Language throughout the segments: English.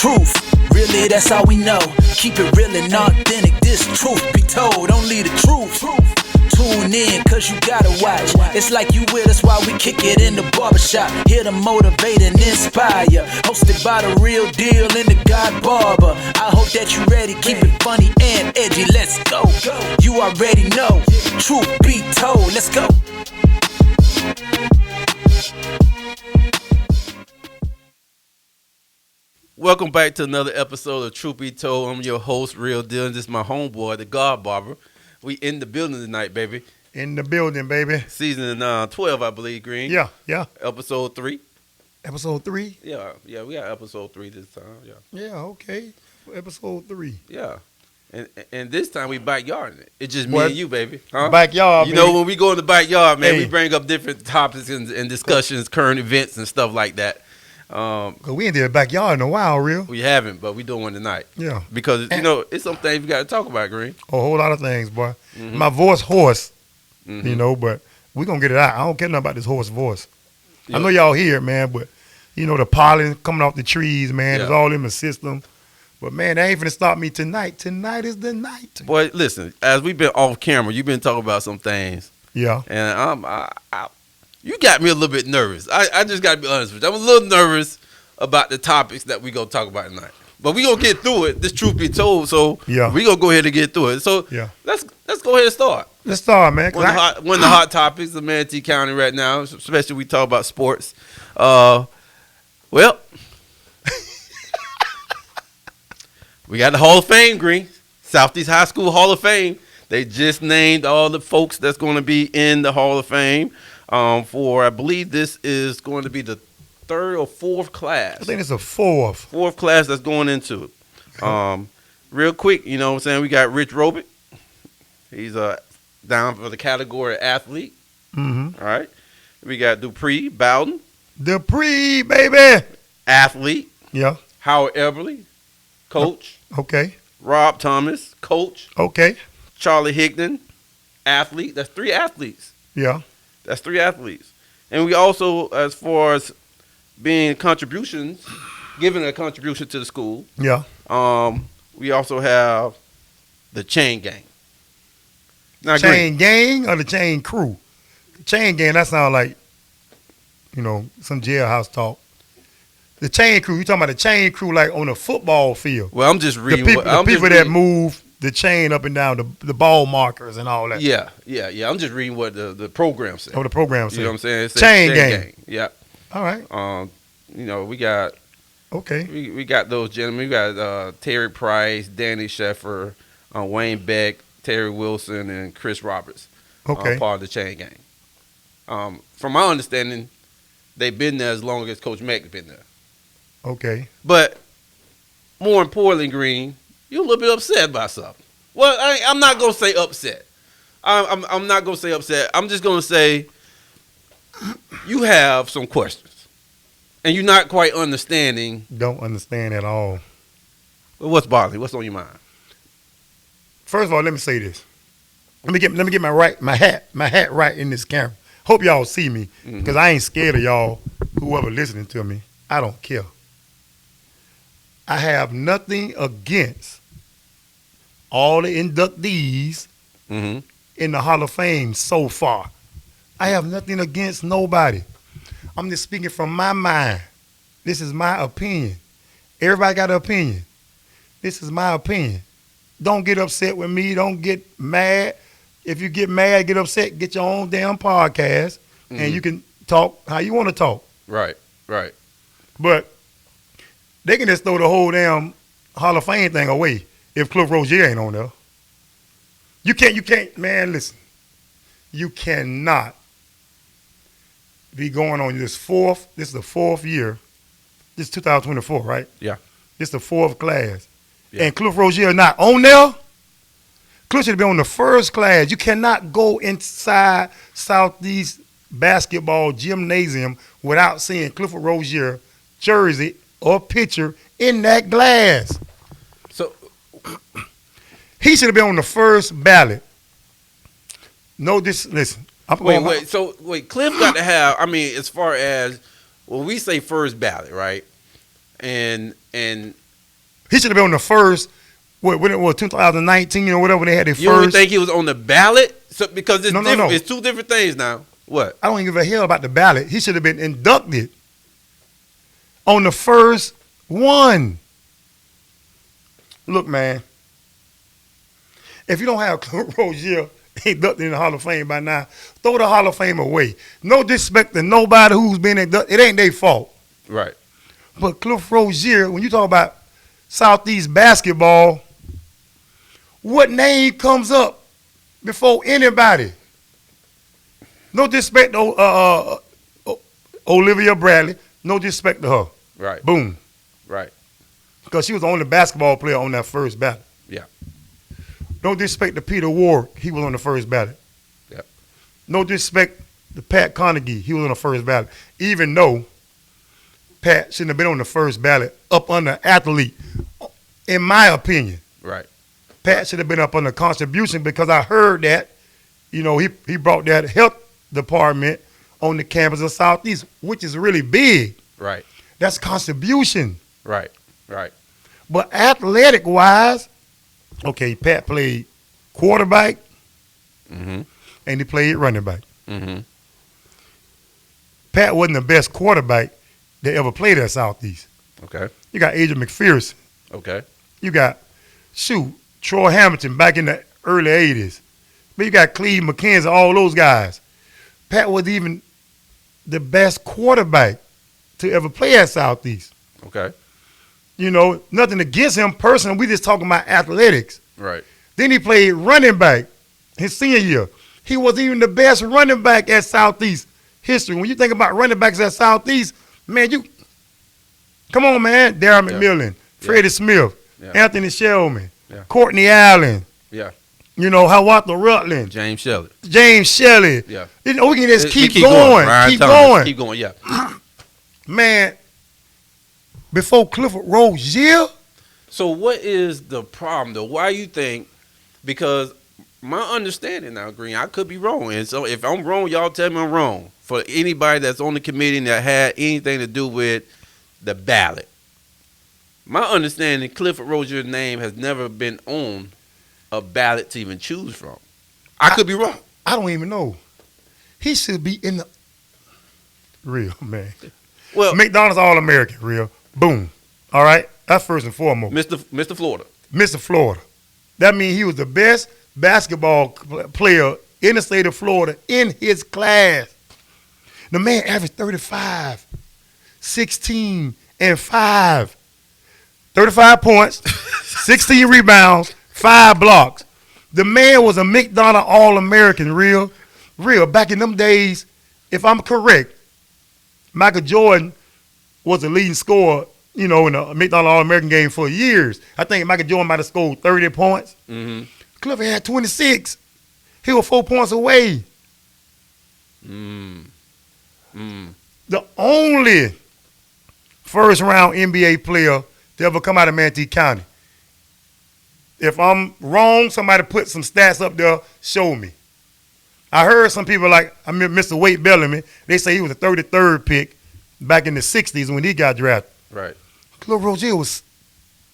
truth. Really, that's all we know. Keep it real and authentic. This truth be told. Only the truth. Tune in, cause you gotta watch. It's like you with us while we kick it in the barbershop. Here to motivate and inspire. Hosted by the real deal and the GodBarber. I hope that you ready. Keep it funny and edgy. Let's go. You already know. Truth be told. Let's go. Welcome back to another episode of Truth Be Told. I'm your host, Real Deal, and this is my homeboy, the GodBarber. We in the building tonight, baby. In the building, baby. Season 12, I believe, Green. Yeah. Episode 3. Episode 3? Yeah, we got episode 3 this time, yeah. Yeah, okay. Episode 3. Yeah. And this time we backyarding it. It's just me and you, baby. Huh? Backyard, You know, when we go in the backyard, man, we Hey. bring up different topics and discussions, current events and stuff like that. Cause we ain't did a backyard in a while, real. We haven't, but we doing one tonight. Yeah. Because, you know, it's some things we got to talk about, Green. A whole lot of things, boy. Mm-hmm. My voice hoarse, Mm-hmm. you know, but we gonna get it out. I don't care nothing about this hoarse voice. Yeah. I know y'all hear it, man, but you know the pollen coming off the trees, man. Yeah. It's all in the system. But man, that ain't finna stop me tonight. Tonight is the night. Boy, listen, as we've been off camera, you've been talking about some things. Yeah. And you got me a little bit nervous. I just got to be honest with you. I'm a little nervous about the topics that we going to talk about tonight. But we going to get through it. This truth be told. So Yeah. we going to go ahead and get through it. So Yeah. let's go ahead and start. Let's start, man. One of the hot topics of Manatee County right now, especially we talk about sports. Well, we got the Hall of Fame, Green. Southeast High School Hall of Fame. They just named all the folks that's going to be in the Hall of Fame for, I believe this is going to be the third or fourth class. I think it's a fourth. Fourth class that's going into it. Real quick, you know what I'm saying? We got Rich Robick. He's down for the category athlete. Mm-hmm. All right. We got Dupree Bowden, Dupree, baby. athlete. Yeah. Howard Everly, coach. Okay. Rob Thomas, coach. Okay. Charlie Higdon, athlete. That's 3 athletes. Yeah. That's 3 athletes. And we also, as far as being contributions, giving a contribution to the school, Yeah. we also have the Chain Gang. Now, Chain gang or the chain crew? Chain gang, that sounds like, you know, some jailhouse talk. The chain crew, you talking about the chain crew like on a football field. Well, I'm just The reading. people, I'm just that reading- move the chain up and down, the ball markers and all that. Yeah. I'm just reading what the program said. Oh, the program says. You know what I'm saying? It says Chain gang. Yeah. All right. You know, we got Okay. we got those gentlemen. We got Terry Price, Danny Sheffer, Wayne Beck, Terry Wilson, and Chris Roberts. Okay. Part of the Chain Gang. From my understanding, they've been there as long as Coach Mack's been there. Okay. But more importantly, Green, you're a little bit upset about something. Well, I'm not gonna say upset. I'm not gonna say upset. I'm just gonna say you have some questions, and you're not quite understanding. Don't understand at all. What's bothering you? What's on your mind? First of all, let me say this. Let me get my hat right in this camera. Hope y'all see me, because I ain't scared of y'all, whoever listening to me. I don't care. I have nothing against all the inductees Mm-hmm. in the Hall of Fame so far. I have nothing against nobody. I'm just speaking from my mind. This is my opinion. Everybody got an opinion. This is my opinion. Don't get upset with me. Don't get mad. If you get mad, get upset, get your own damn podcast, and you can talk how you want to talk. Right. But they can just throw the whole damn Hall of Fame thing away if Cliff Rozier ain't on there. You can't, man, listen. You cannot be going on this is the fourth year. This is 2024, right? Yeah. This is the fourth class. Yeah. And Cliff Rozier not on there. Cliff should have been on the first class. You cannot go inside Southeast basketball gymnasium without seeing Clifford Rozier jersey or picture in that glass. So He should have been on the first ballot. Listen. wait. Cliff got to have. I mean, as far as when we say first ballot, right? And He should have been on the first. When it was 2019 or whatever, when they had their You first. don't think he was on the ballot? So, because it's No. different. It's two different things now. What? I don't give a hell about the ballot. He should have been inducted on the first one. Look, man, if you don't have Cliff Rozier inducted in the Hall of Fame by now, throw the Hall of Fame away. No disrespect to nobody who's been inducted. It ain't their fault. Right. But Cliff Rozier, when you talk about Southeast basketball, what name comes up before anybody? No disrespect to Olivia Bradley. No disrespect to her. Right. Boom. Right. Because she was the only basketball player on that first ballot. Yeah. No disrespect to Peter Ward. He was on the first ballot. Yep. No disrespect to Pat Conaghy. He was on the first ballot. Even though Pat shouldn't have been on the first ballot up under athlete, in my opinion. Right. Pat should have been up under contribution because I heard that, he brought that health department on the campus of Southeast, which is really big. Right. That's contribution. Right. Right. But athletic-wise, okay, Pat played quarterback Mm-hmm. and he played running back. Mm-hmm. Pat wasn't the best quarterback that ever played at Southeast. Okay. You got Adrian McPherson. Okay. You got, Troy Hamilton back in the early 80s. But you got Cleve McKenzie, all those guys. Pat was even the best quarterback to ever play at Southeast. Okay. Nothing against him personally. We just talking about athletics. Right. Then he played running back his senior year. He was even the best running back at Southeast history. When you think about running backs at Southeast, man, come on, man. Darryl McMillan, Freddie Smith, Anthony Shellman, Courtney Allen. Yeah. Hiawatha Rutland. James Shelley. Yeah. We can just keep going. Ryan Keep Thomas. going. Keep going, yeah. Man, before Clifford Rozier. So what is the problem, though? Why you think? Because my understanding now, Green, I could be wrong. And so if I'm wrong, y'all tell me I'm wrong. For anybody that's on the committee that had anything to do with the ballot. My understanding, Clifford Rozier's name has never been on a ballot to even choose from. I could be wrong. I don't even know. He should be in the real, man. Well, McDonald's All-American, real. Boom. All right? That's first and foremost. Mr. Florida. Mr. Florida. That means he was the best basketball player in the state of Florida in his class. The man averaged 35, 16, and 5. 35 points, 16 rebounds, 5 blocks. The man was a McDonald All-American, real. Back in them days, if I'm correct, Michael Jordan was the leading scorer, in the McDonald All-American game for years. I think Michael Jordan might have scored 30 points. Mm-hmm. Clifford had 26. He was 4 points away. The only first-round NBA player to ever come out of Manatee County. If I'm wrong, somebody put some stats up there, show me. I heard some people Mr. Wade Bellamy, they say he was the 33rd pick back in the 60s when he got drafted. Right. Cliff Rozier was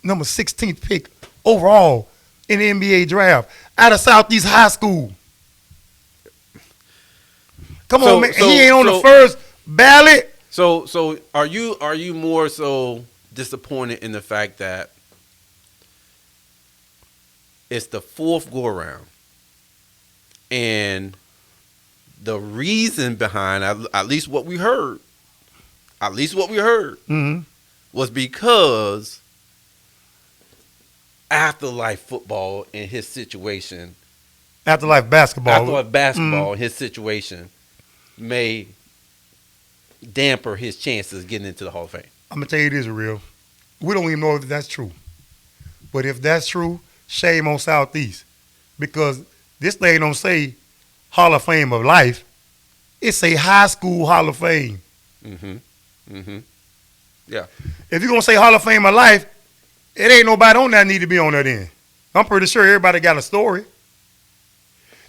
number 16th pick overall in the NBA draft out of Southeast High School. Come on, man. He ain't on the first ballot. So are you more so disappointed in the fact that it's the fourth go around and the reason behind at least what we heard Mm-hmm. was because afterlife football in his situation, Afterlife basketball in his situation may damper his chances of getting into the Hall of Fame. I'm going to tell you this, real. We don't even know if that's true. But if that's true, shame on Southeast. Because this thing don't say Hall of Fame of life. It say high school Hall of Fame. Mm-hmm. Mm-hmm. Yeah. If you're going to say Hall of Fame of life, it ain't nobody on that need to be on that end. I'm pretty sure everybody got a story.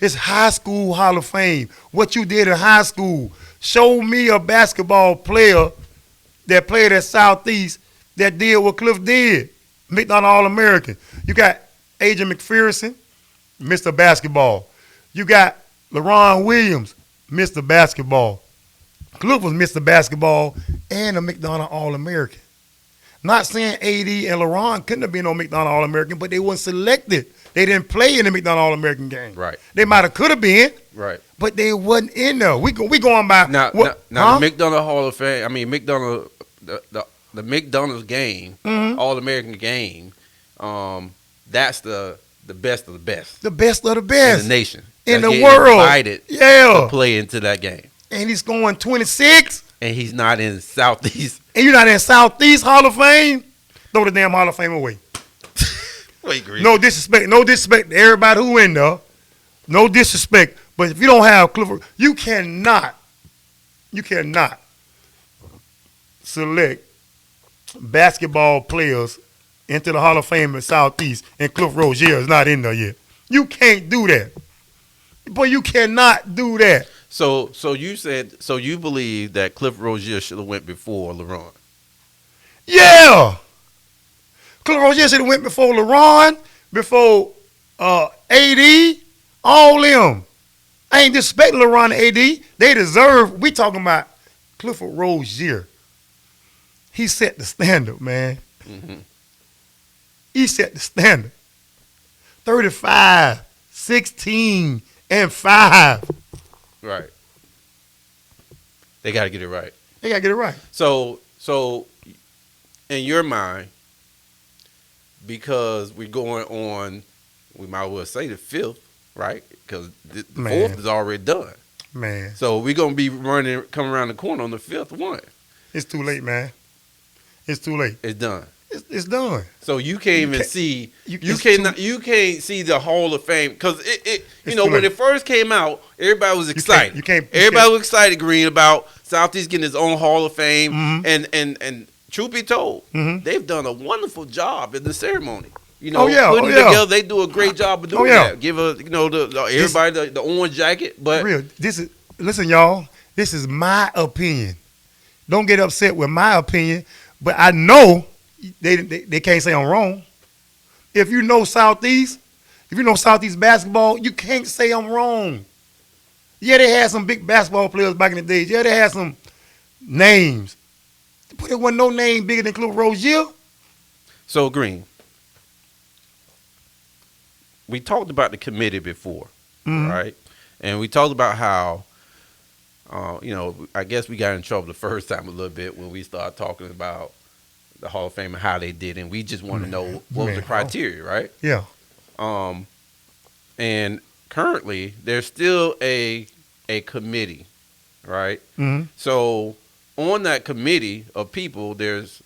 It's high school Hall of Fame. What you did in high school. Show me a basketball player that played at Southeast that did what Cliff did. McDonald All-American. You got Adrian McPherson, Mr. Basketball. You got LaRon Williams, Mr. Basketball. Cliff was Mr. Basketball and a McDonald All-American. Not saying AD and LaRon couldn't have been no McDonald All-American, but they weren't selected. They didn't play in the McDonald All-American game. Right. They might have could have been. Right. But they wasn't in there. We going by Now the McDonald Hall of Fame. I mean, McDonald, the McDonald's game, All American game. That's the best of the best. The best of the best in the nation, in that the get world. Invited to play into that game, and he's going 26. And he's not in Southeast. And you're not in Southeast Hall of Fame. Throw the damn Hall of Fame away. Wait, Green. No disrespect to everybody who in there. No disrespect. But if you don't have Clifford, you cannot select basketball players into the Hall of Fame in Southeast and Cliff Rozier is not in there yet. You can't do that. Boy, you cannot do that. So you believe that Cliff Rozier should have went before LaRon? Yeah. Cliff Rozier should have went before LaRon, before AD, all them. I ain't disrespecting LaRon and AD. They deserve. We talking about Clifford Rozier. He set the standard, man. Mm-hmm. He set the standard. 35, 16, and 5. Right. They got to get it right. They got to get it right. So in your mind, because we're going on, we might as well say the 5th, right? Because the 4th is already done. Man. So we're going to be coming around the corner on the 5th one. It's too late, man. It's too late. It's done. It's done. So you can't even see. You can't see the Hall of Fame because when it first came out, everybody was excited. Everybody was excited, Green, about Southeast getting its own Hall of Fame. Mm-hmm. And truth be told, they've done a wonderful job in the ceremony. Putting it together, they do a great job of doing that. Give everybody the orange jacket. But real, listen, y'all. This is my opinion. Don't get upset with my opinion, but I know. They can't say I'm wrong. If you know Southeast basketball, you can't say I'm wrong. Yeah, they had some big basketball players back in the days. Yeah, they had some names. But there wasn't no name bigger than Cliff Rozier. So, Green, we talked about the committee before, right? And we talked about how, I guess we got in trouble the first time a little bit when we started talking about the Hall of Fame and how they did, and we just want to know what was the criteria, right? Yeah. And currently there's still a committee, right? Mm-hmm. So on that committee of people, there's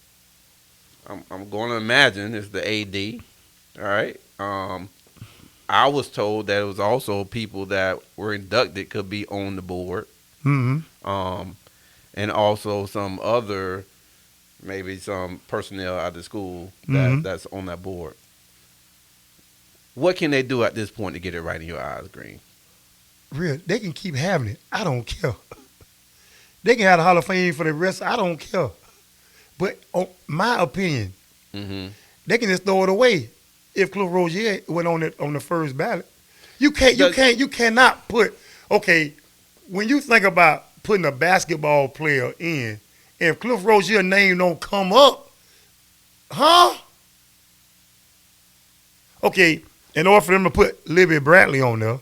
I'm going to imagine it's the AD, all right? I was told that it was also people that were inducted could be on the board, and also some other. Maybe some personnel out of the school that's on that board. What can they do at this point to get it right in your eyes, Green? Real, they can keep having it. I don't care. They can have the Hall of Fame for the rest. I don't care. But my opinion, they can just throw it away. If Cliff Rozier went on the first ballot, you cannot put. Okay, when you think about putting a basketball player in. If Cliff Rozier's name don't come up, Okay, in order for them to put Libby Bradley on there,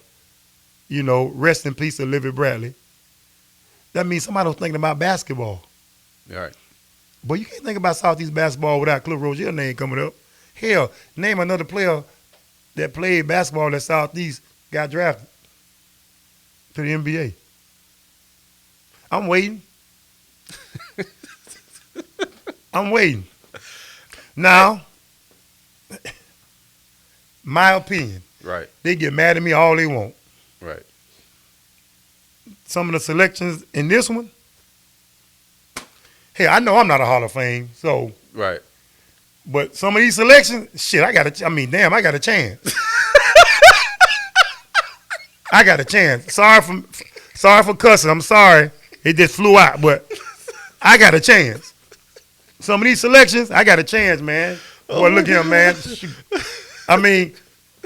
rest in peace to Libby Bradley, that means somebody was thinking about basketball. All right. But you can't think about Southeast basketball without Cliff Rozier's name coming up. Hell, name another player that played basketball at Southeast got drafted to the NBA. I'm waiting. I'm waiting. Now, my opinion. Right. They get mad at me all they want. Right. Some of the selections in this one, hey, I know I'm not a Hall of Fame, so. Right. But some of these selections, shit, I got a chance. I got a chance. Sorry for cussing. I'm sorry. It just flew out, but I got a chance. Some of these selections, I got a chance, man. Boy, look here, man. Shoot. I mean,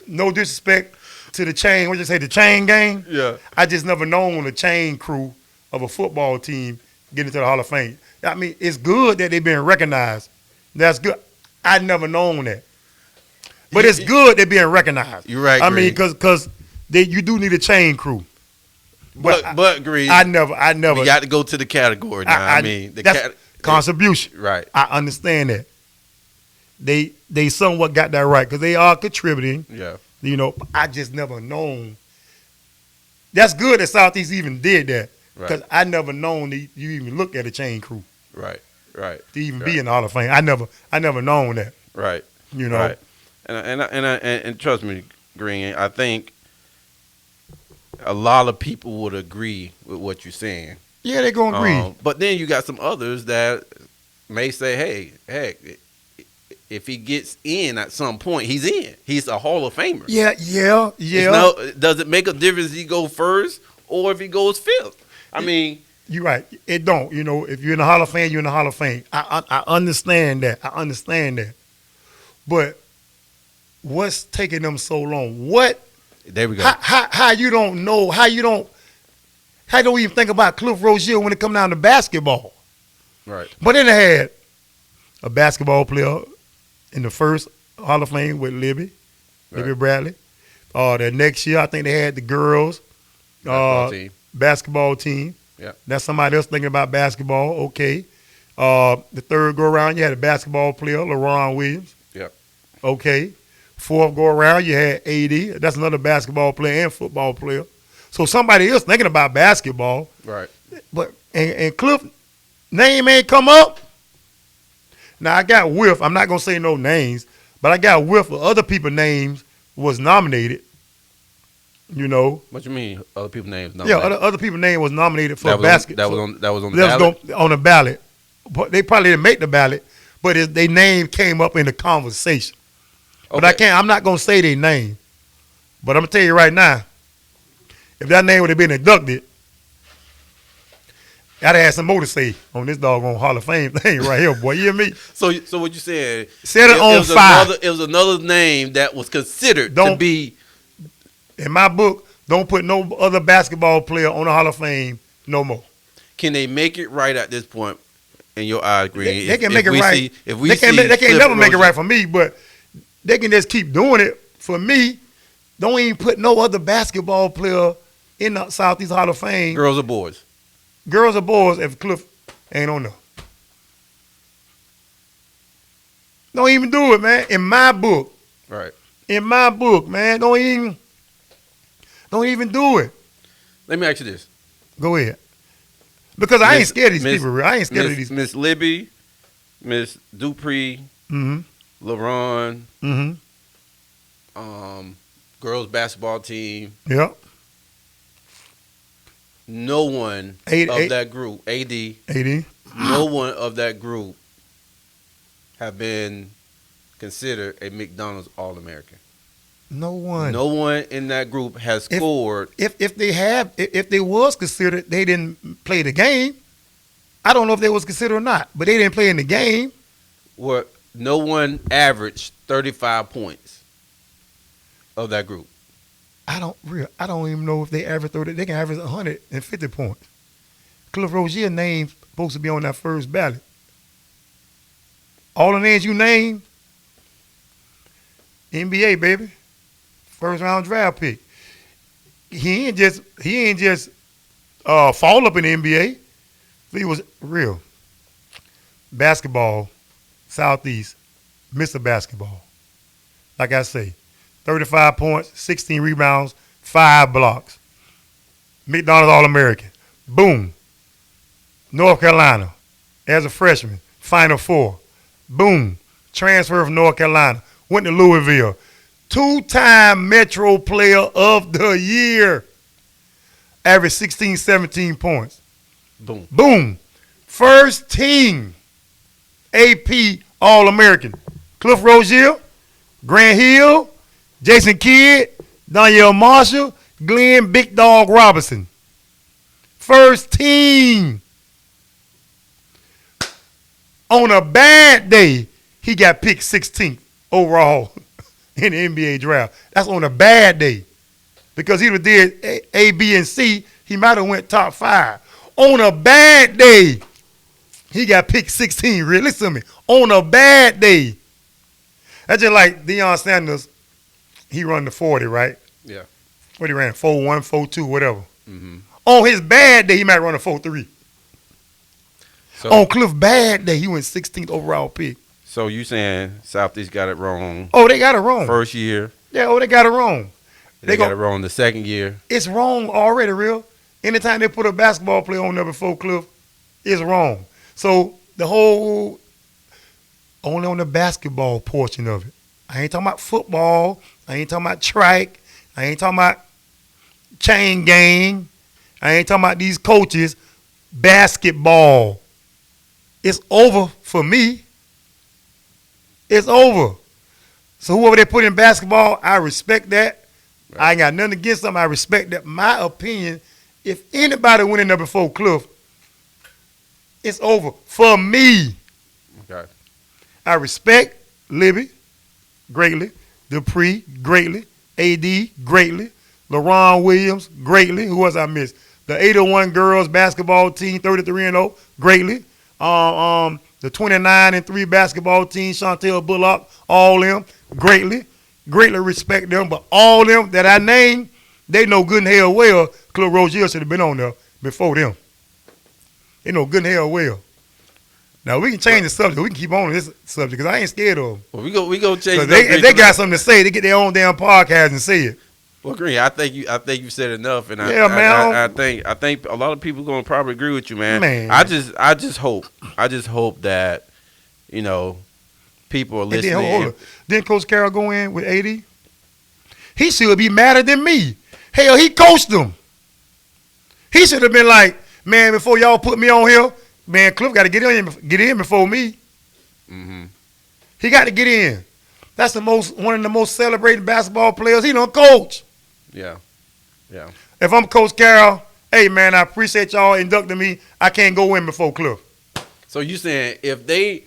no disrespect to the chain. What you say, the chain gang? Yeah. I just never known a chain crew of a football team get into the Hall of Fame. I mean, it's good that they've been recognized. That's good. I never known that. But it's good they're being recognized. You're right, I Green. mean, because you do need a chain crew. But Green, I never. we got to go to the category now. I mean, that's contribution. Right. I understand that. They somewhat got that right because they are contributing. Yeah. You know, I just never known. That's good that Southeast even did that because I never known that you even look at a chain crew. Right. To even be in the Hall of Fame. I never known that. Right. You know. Right. And trust me, Green, I think a lot of people would agree with what you're saying. Yeah, they're gonna agree. But then you got some others that may say, hey, heck, if he gets in at some point, he's in. He's a Hall of Famer. Yeah. Does it make a difference if he goes first or if he goes fifth? I mean, you're right. It don't. You know, if you're in the Hall of Fame, you're in the Hall of Fame. I understand that. But what's taking them so long? What? There we go. How you don't know? How you don't even think about Cliff Rozier when it come down to basketball? Right. But then they had a basketball player in the first Hall of Fame with Libby Bradley. The next year, I think they had the girls basketball team. Yeah. That's somebody else thinking about basketball. Okay. The third go around, you had a basketball player, LaRon Williams. Yeah. Okay. Fourth go around, you had AD. That's another basketball player and football player. So somebody else thinking about basketball. Right. But and Cliff name ain't come up. Now I got whiff. I'm not gonna say no names, but I got whiff of other people's names was nominated. You know. What you mean? Other people's names? Yeah, other people's name was nominated for basket. That was on the ballot. On the ballot. But they probably didn't make the ballot, but their name came up in the conversation. Okay. But I'm not gonna say their name. But I'm gonna tell you right now, if that name would have been inducted, I'd have had some more to say on this doggone Hall of Fame thing right here, boy. You hear me? So what you saying? Set it on fire. It was another name that was considered to be. In my book, don't put no other basketball player on the Hall of Fame no more. Can they make it right at this point in your eyes, Green? They can make it right. They can't never make it right for me, but they can just keep doing it for me. Don't even put no other basketball player in the Southeast Hall of Fame. Girls or boys? Girls or boys if Cliff ain't on there. Don't even do it, man. In my book. Right. In my book, man. Don't even do it. Let me ask you this. Go ahead. Because I ain't scared of these people. I ain't scared of these. Miss Libby, Miss Dupree, LaRon, girls basketball team. Yep. No one of that group, AD, no one of that group have been considered a McDonald's All-American. No one. No one in that group has scored. If they was considered, they didn't play the game. I don't know if they was considered or not, but they didn't play in the game. Where no one averaged 35 points of that group. I don't even know if they average 30. They can average 150 points. Cliff Rozier name's supposed to be on that first ballot. All the names you named, NBA baby, first round draft pick. He ain't just fall up in the NBA. He was real basketball, Southeast, Mr. Basketball. Like I say. 35 points, 16 rebounds, 5 blocks. McDonald's All-American. Boom. North Carolina, as a freshman, Final Four. Boom. Transfer from North Carolina. Went to Louisville. 2-time Metro Player of the Year. Averaged 16, 17 points. Boom. Boom. First team AP All-American. Cliff Rozier, Grant Hill, Jason Kidd, Danielle Marshall, Glenn Big Dog Robinson. First team. On a bad day, he got picked 16th. overall in the NBA draft. That's on a bad day. Because he would did A, B, and C, he might have went top 5. On a bad day, he got picked 16. Really, listen to me. On a bad day. That's just like Deion Sanders. He run the 40, right? Yeah. What he ran? 4.1, 4.2, whatever. Mm-hmm. On his bad day, he might run a 4.3. So, On Cliff bad day, he went 16th overall pick. So you saying Southeast got it wrong? Oh, they got it wrong. First year. Yeah, oh, they got it wrong. They got it wrong the second year. It's wrong already, real. Anytime they put a basketball player on there before Cliff, it's wrong. So the whole, only on the basketball portion of it. I ain't talking about football. I ain't talking about track. I ain't talking about chain gang. I ain't talking about these coaches. Basketball. It's over for me. It's over. So whoever they put in basketball, I respect that. Right. I ain't got nothing against them. I respect that. My opinion, if anybody went in there before Cliff, it's over for me. Okay. I respect Libby greatly, Dupree greatly, AD greatly, LaRon Williams greatly. Who else I missed? The 801 girls basketball team, 33-0, greatly. The 29-3 basketball team, Chantel Bullock, all them, greatly. Greatly respect them, but all them that I named, they know good and hell well Cliff Rozier should have been on there before them. They know good and hell well. Now, we can change the subject. We can keep on this subject because I ain't scared of them. Well, we go change it. If they got something to say, they get their own damn podcast and say it. Well, Green, I think you said enough, and I think a lot of people gonna probably agree with you, man. I just hope that people are listening. Didn't Coach Carroll go in with 80? He should be madder than me. Hell, he coached them. He should have been like, man, before y'all put me on here, man, Cliff got to get in before me. Mm-hmm. He got to get in. That's one of the most celebrated basketball players. He don't coach. Yeah. Yeah. If I'm Coach Carroll, hey, man, I appreciate y'all inducting me. I can't go in before Cliff. So you saying if they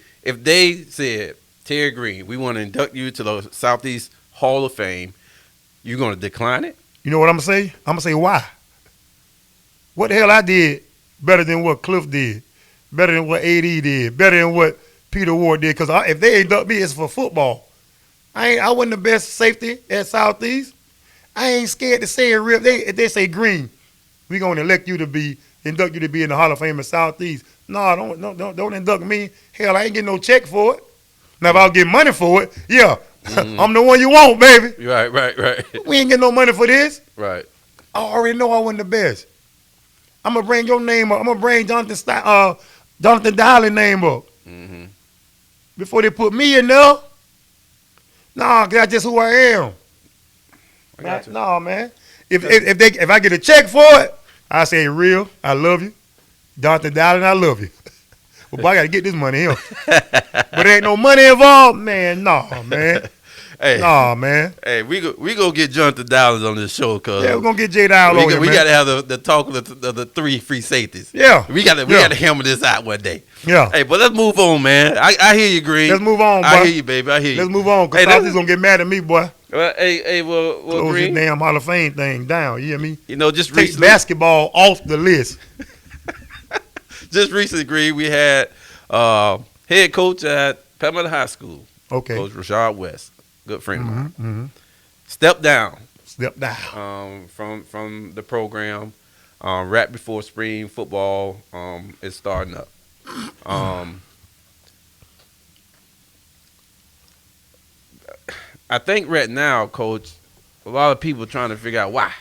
said, Terry Green, we want to induct you to the Southeast Hall of Fame, you going to decline it? You know what I'm going to say? I'm going to say why. What the hell I did better than what Cliff did, better than what AD did, better than what Peter Ward did? Because if they induct me, it's for football. I wasn't the best safety at Southeast. I ain't scared to say it real. If they say Green, we going to induct you to be in the Hall of Fame at Southeast. No, don't induct me. Hell, I ain't getting no check for it. Now, if I'll get money for it, yeah, I'm the one you want, baby. Right. We ain't getting no money for this. Right. I already know I wasn't the best. I'm going to bring your name up. I'm going to bring Jonathan Dowley's name up. Mm-hmm. Before they put me in there. Nah, that's just who I am. I got you. Nah, man. If I get a check for it, I say, real, I love you. Jonathan Dowley, I love you. But boy, I got to get this money here. But there ain't no money involved, man. Nah, man. Hey, nah, man. Hey, we go get Jonathan Dowley on this show, cause yeah, we're gonna get Jay Dowley on here, we man. gotta have the talk of the 3 free safeties. Yeah, we gotta hammer this out one day. Yeah. Hey, but let's move on, man. I hear you, Green. Let's move on, boy. I hear you, baby. I hear you. Let's move on, cause Southeast gonna get mad at me, boy. Well, Close Green. this damn Hall of Fame thing down. You hear me? Just take recently, basketball off the list. Just recently, Green, we had head coach at Palmetto High School. Okay. Coach Rashad West, good friend of mine. Mm-hmm. Step down. From the program, right before spring football is starting up. I think right now, Coach, a lot of people trying to figure out why.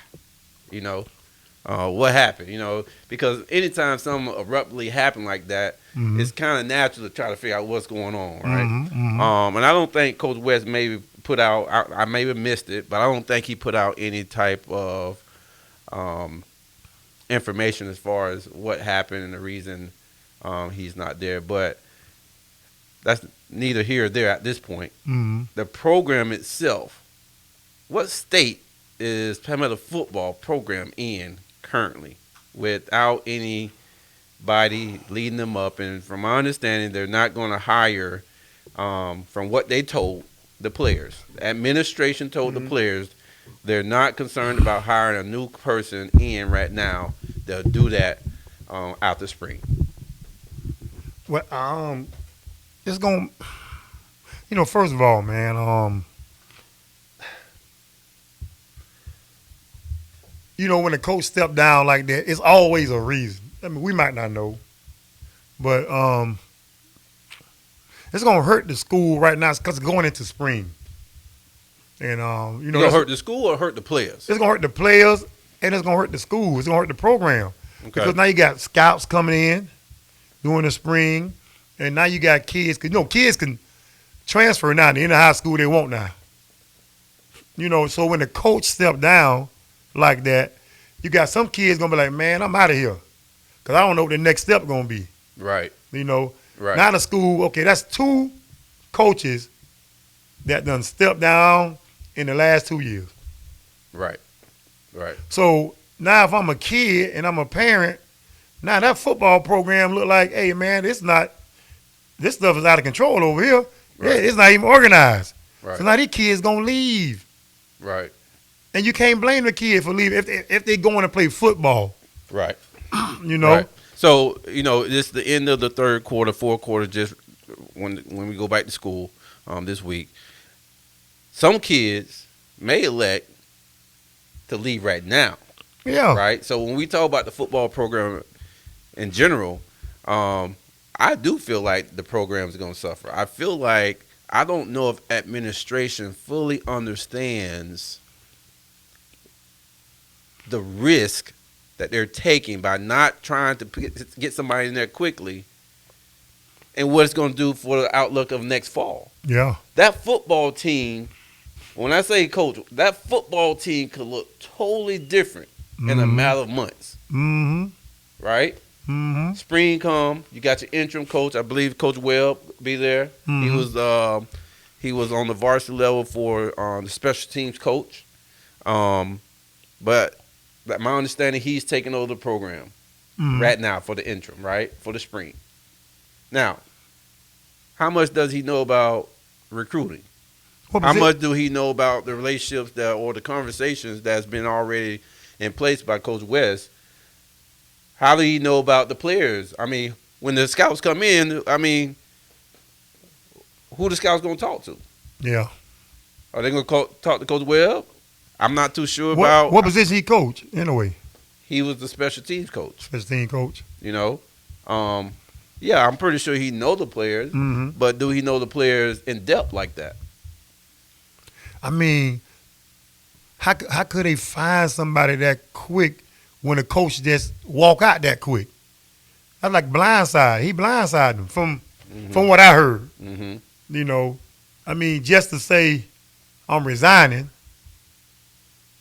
What happened? Because anytime something abruptly happen like that, mm-hmm. it's kind of natural to try to figure out what's going on, right? Mm-hmm. And I don't think Coach West maybe put out. I maybe missed it, but I don't think he put out any type of information as far as what happened and the reason he's not there. But that's neither here or there at this point. Mm-hmm. The program itself, what state is Palmetto football program in currently without anybody leading them up? And from my understanding, they're not going to hire, from what they told the players. Administration told the players they're not concerned about hiring a new person in right now. They'll do that after spring. Well, it's going to, first of all, man, when a coach step down like that, it's always a reason. I mean, we might not know, but it's going to hurt the school right now because it's going into spring. And, It's going to hurt the school or hurt the players? It's going to hurt the players, and it's going to hurt the school. It's going to hurt the program. Okay. Because now you got scouts coming in during the spring, and now you got kids. Because, kids can transfer now to any high school they want now. So when the coach step down like that, you got some kids going to be like, man, I'm out of here. Because I don't know what the next step going to be. Right. Right. Now the school, okay, that's 2 coaches that done stepped down in the last 2 years. Right. Right. So now if I'm a kid and I'm a parent, now that football program look like, hey, man, this stuff is out of control over here. Right. It's not even organized. Right. So now these kids going to leave. Right. And you can't blame the kid for leaving if they're going to play football. Right. Right. So, this is the end of the third quarter, fourth quarter, just when we go back to school this week. Some kids may elect to leave right now. Yeah. Right? So when we talk about the football program in general, I do feel like the program is going to suffer. I feel like I don't know if administration fully understands the risk that they're taking by not trying to get somebody in there quickly and what it's going to do for the outlook of next fall. Yeah. That football team, when I say coach, that football team could look totally different in a matter of months. Mm-hmm. Right? Mm-hmm. Spring come, you got your interim coach. I believe Coach Webb be there. Mm-hmm. He was on the varsity level for the special teams coach. But my understanding, he's taking over the program right now for the interim, right? For the spring. Now, how much does he know about recruiting? How much do he know about the relationships or the conversations that's been already in place by Coach West? How do he know about the players? I mean, when the scouts come in, who the scouts going to talk to? Yeah. Are they going to talk to Coach Webb? I'm not too sure about. What position he coach, anyway? He was the special teams coach. Special team coach. Yeah, I'm pretty sure he know the players, but do he know the players in depth like that? I mean, how could they find somebody that quick when a coach just walk out that quick? That's like blindside. He blindsided them from what I heard. Mm-hmm. Just to say I'm resigning.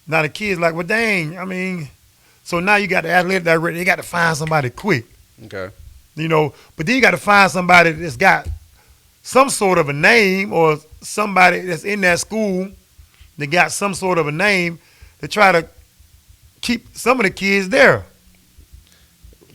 Now the kid's like, well, dang. So now you got the athletic director. They got to find somebody quick. Okay. But then you got to find somebody that's got some sort of a name or somebody that's in that school that got some sort of a name to try to keep some of the kids there.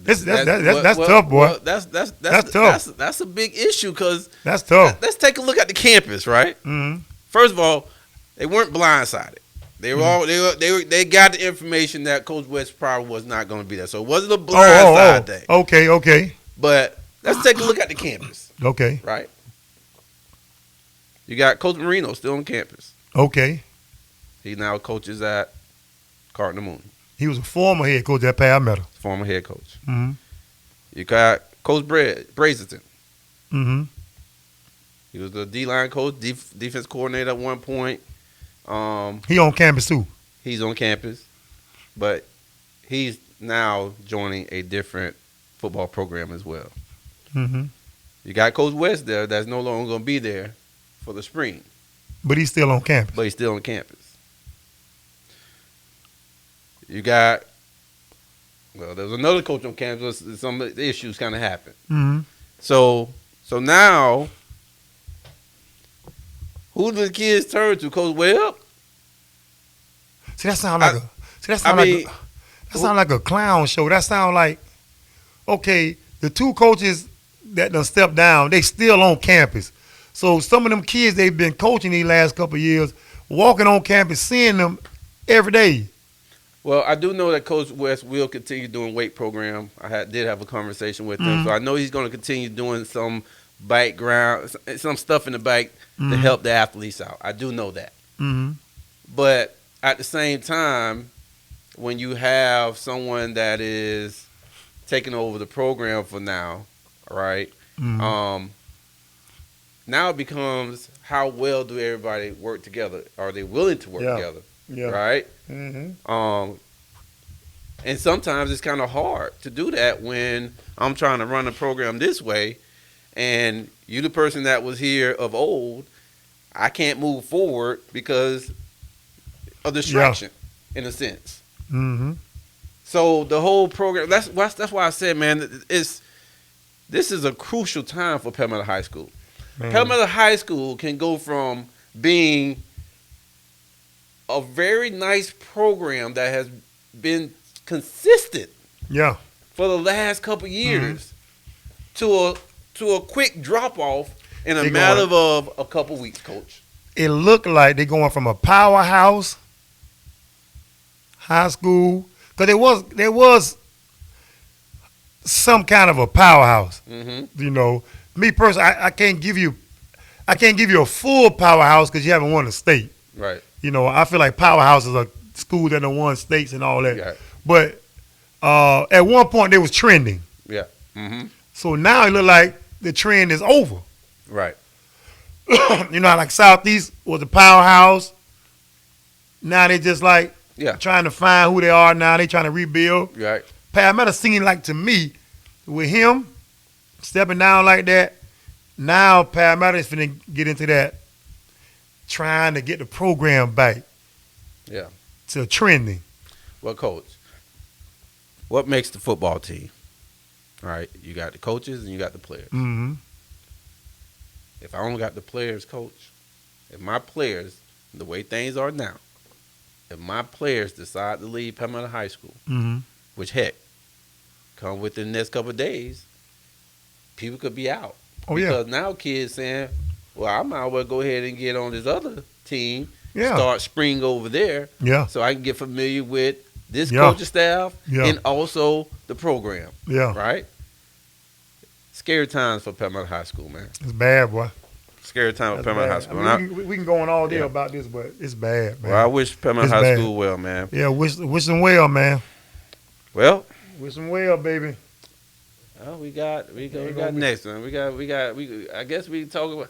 That's tough, boy. Well, that's tough. That's a big issue because that's tough. Let's take a look at the campus, right? Mm-hmm. First of all, they weren't blindsided. They were all they got the information that Coach West probably was not going to be there, so it wasn't a blindside thing. Okay. But let's take a look at the campus. Okay. Right. You got Coach Marino still on campus. Okay. He now coaches at Cardinal Mooney. He was a former head coach at Palmetto. Former head coach. Mm-hmm. You got Coach Brazelton. Mm-hmm. He was the D-line coach, defense coordinator at one point. He on campus too. He's on campus, but he's now joining a different football program as well. Mm-hmm. You got Coach West there that's no longer going to be there for the spring. But he's still on campus. But he's still on campus. You got, there's another coach on campus. Some of the issues kind of happened. Mm-hmm. So now, who do the kids turn to? Coach Webb? See, that sound like a clown show. That sound like, okay, the 2 coaches that done stepped down, they still on campus. So some of them kids they've been coaching these last couple of years, walking on campus, seeing them every day. Well, I do know that Coach West will continue doing weight program. Did have a conversation with him, so I know he's going to continue doing some background, some stuff in the back to help the athletes out. I do know that. Mm-hmm. But at the same time, when you have someone that is taking over the program for now, right? Mm-hmm. Now it becomes how well do everybody work together? Are they willing to work together? Yeah. Right? Mm-hmm. And sometimes it's kind of hard to do that when I'm trying to run a program this way, and you the person that was here of old, I can't move forward because of distraction, in a sense. Mm-hmm. So the whole program, that's why I said, man, this is a crucial time for Palmetto High School. Man. Palmetto High School can go from being a very nice program that has been consistent for the last couple years to a quick drop off in a matter of a couple weeks, Coach. It looked like they're going from a powerhouse high school, because there was some kind of a powerhouse. Mm-hmm. You know, me personally, I can't give you a full powerhouse because you haven't won a state. Right. You know, I feel like powerhouse is a school that done won states and all that. Yeah. But at one point they was trending. Yeah. Mm-hmm. So now it look like the trend is over. Right. You know, like Southeast was a powerhouse. Now they just like trying to find who they are now. They trying to rebuild. Right. Palmetto seemed like to me, with him stepping down like that, now Palmetto is finna get into that trying to get the program back. Yeah. To trending. Well, Coach, what makes the football team? All right, you got the coaches and you got the players. Mm-hmm. If I only got the players, Coach, if my players, the way things are now, if my players decide to leave Palmetto High School, which heck, come within the next couple of days, people could be out. Oh, because now kids saying, well, I might as well go ahead and get on this other team, start spring over there, so I can get familiar with this coaching staff and also the program. Yeah. Right? Scary times for Palmetto High School, man. It's bad, boy. Scary time for Palmetto High School. I mean, we can go on all day about this, but it's bad, man. Well, I wish Palmetto High School well, man. Yeah, wish them well, man. Well, wish them well, baby. Oh, we got next one. We I guess we can talk about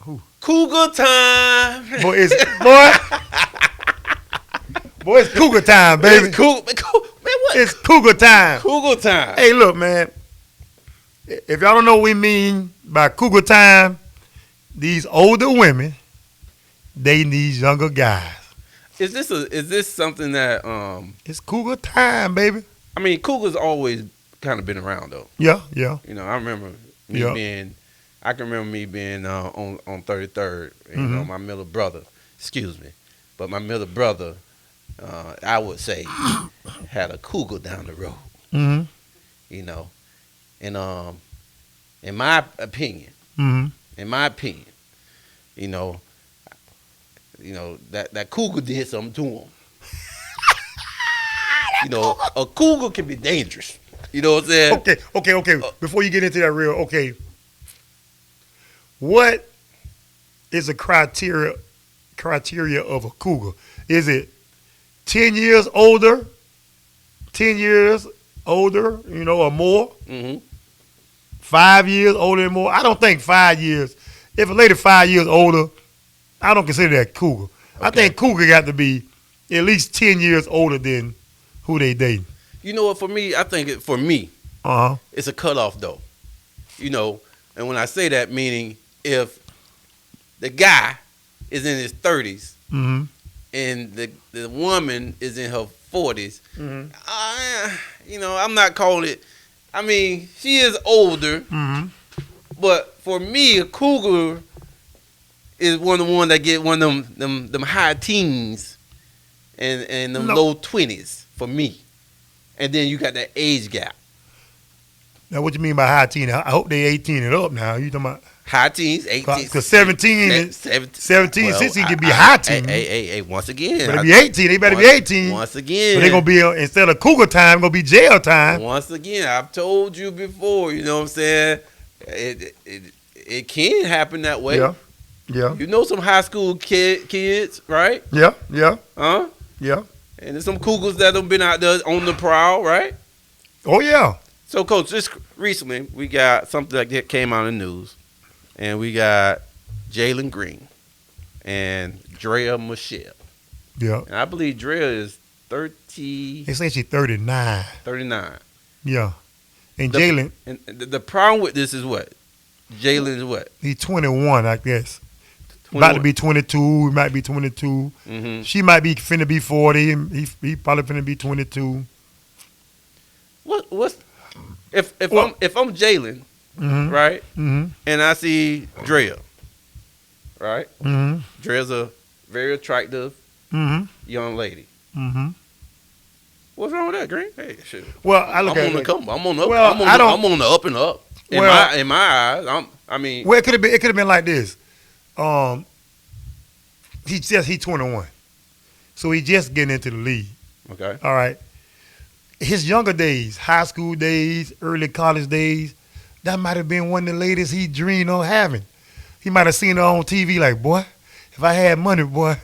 who? Cougar time. Boy, it's Cougar time, baby. It's man, what? It's Cougar time. Cougar time. Hey, look, man. If y'all don't know what we mean by Cougar time, these older women, they need younger guys. Is this something that It's Cougar time, baby. I mean, Cougar's always kind of been around though. Yeah, yeah. You know, I remember I can remember me being on 33rd. You know, my middle brother. Excuse me, but my middle brother, I would say, had a Cougar down the road. Mm-hmm. You know, and in my opinion, you know that Cougar did something to him. You know, a Cougar can be dangerous. You know what I'm saying? Okay. Before you get into that okay. What is the criteria of a Cougar? Is it 10 years older, you know, or more? Mm-hmm. 5 years older or more? I don't think 5 years. If a lady 5 years older, I don't consider that Cougar. Okay. I think Cougar got to be at least 10 years older than who they dating. You know what? For me, I think it's a cutoff though. You know, and when I say that, meaning if the guy is in his 30s and the woman is in her 40s, you know, I'm not calling it. I mean, she is older, but for me, a Cougar is one of the ones that get one of them high teens and them low 20s for me. And then you got that age gap. Now, what you mean by high teen? I hope they 18 and up now. You talking about? High teens, 18. Because 17, 16 can be high teen. Hey, once again. Better be 18. They better be 18. Once again. So they're going to be, instead of cougar time, going to be jail time. Once again, I've told you before, you know what I'm saying? It can happen that way. Yeah. Yeah. You know some high school kids, right? Yeah. Yeah. Huh? Yeah. And there's some cougars that have been out there on the prowl, right? Oh, yeah. So, Coach, just recently, we got something that came out in the news. And we got Jalen Green and Drea Michelle. Yeah. And I believe Drea is 30. They say she's 39. 39. Yeah. And Jalen. And the problem with this is what? Jalen is what? He's 21, I guess. 21. About to be 22. He might be 22. Mm-hmm. She might be finna be 40. He probably finna be 22. What's if I'm Jalen, Mm-hmm. right? Mm-hmm. And I see Drea, right? Mm-hmm. Drea's a very attractive Mm-hmm. young lady. Mm-hmm. What's wrong with that, Green? Hey, shit. Well, I look I'm at on the it. come. I'm on the up. Well, I'm on the up and up. In Well- my eyes, I mean, Well, it could have been like this. He's 21, so he just getting into the league. okay. All right. His younger days, high school days, early college days, that might have been one of the ladies he dreamed of having. He might have seen her on TV like, boy, if I had money, boy,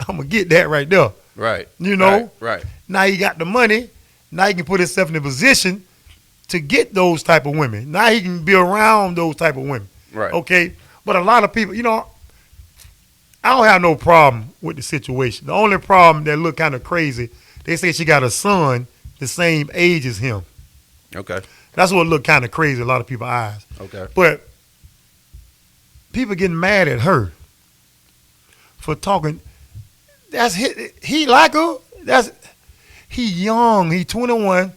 I'm going to get that right there. Right. You know? Right. Now he got the money. Now he can put himself in a position to get those type of women. Now he can be around those type of women. Right. Okay? But a lot of people, I don't have no problem with the situation. The only problem that look kind of crazy, they say she got a son the same age as him. Okay. That's what look kind of crazy in a lot of people's eyes. Okay. But people getting mad at her for talking. He like her. He young. He 21.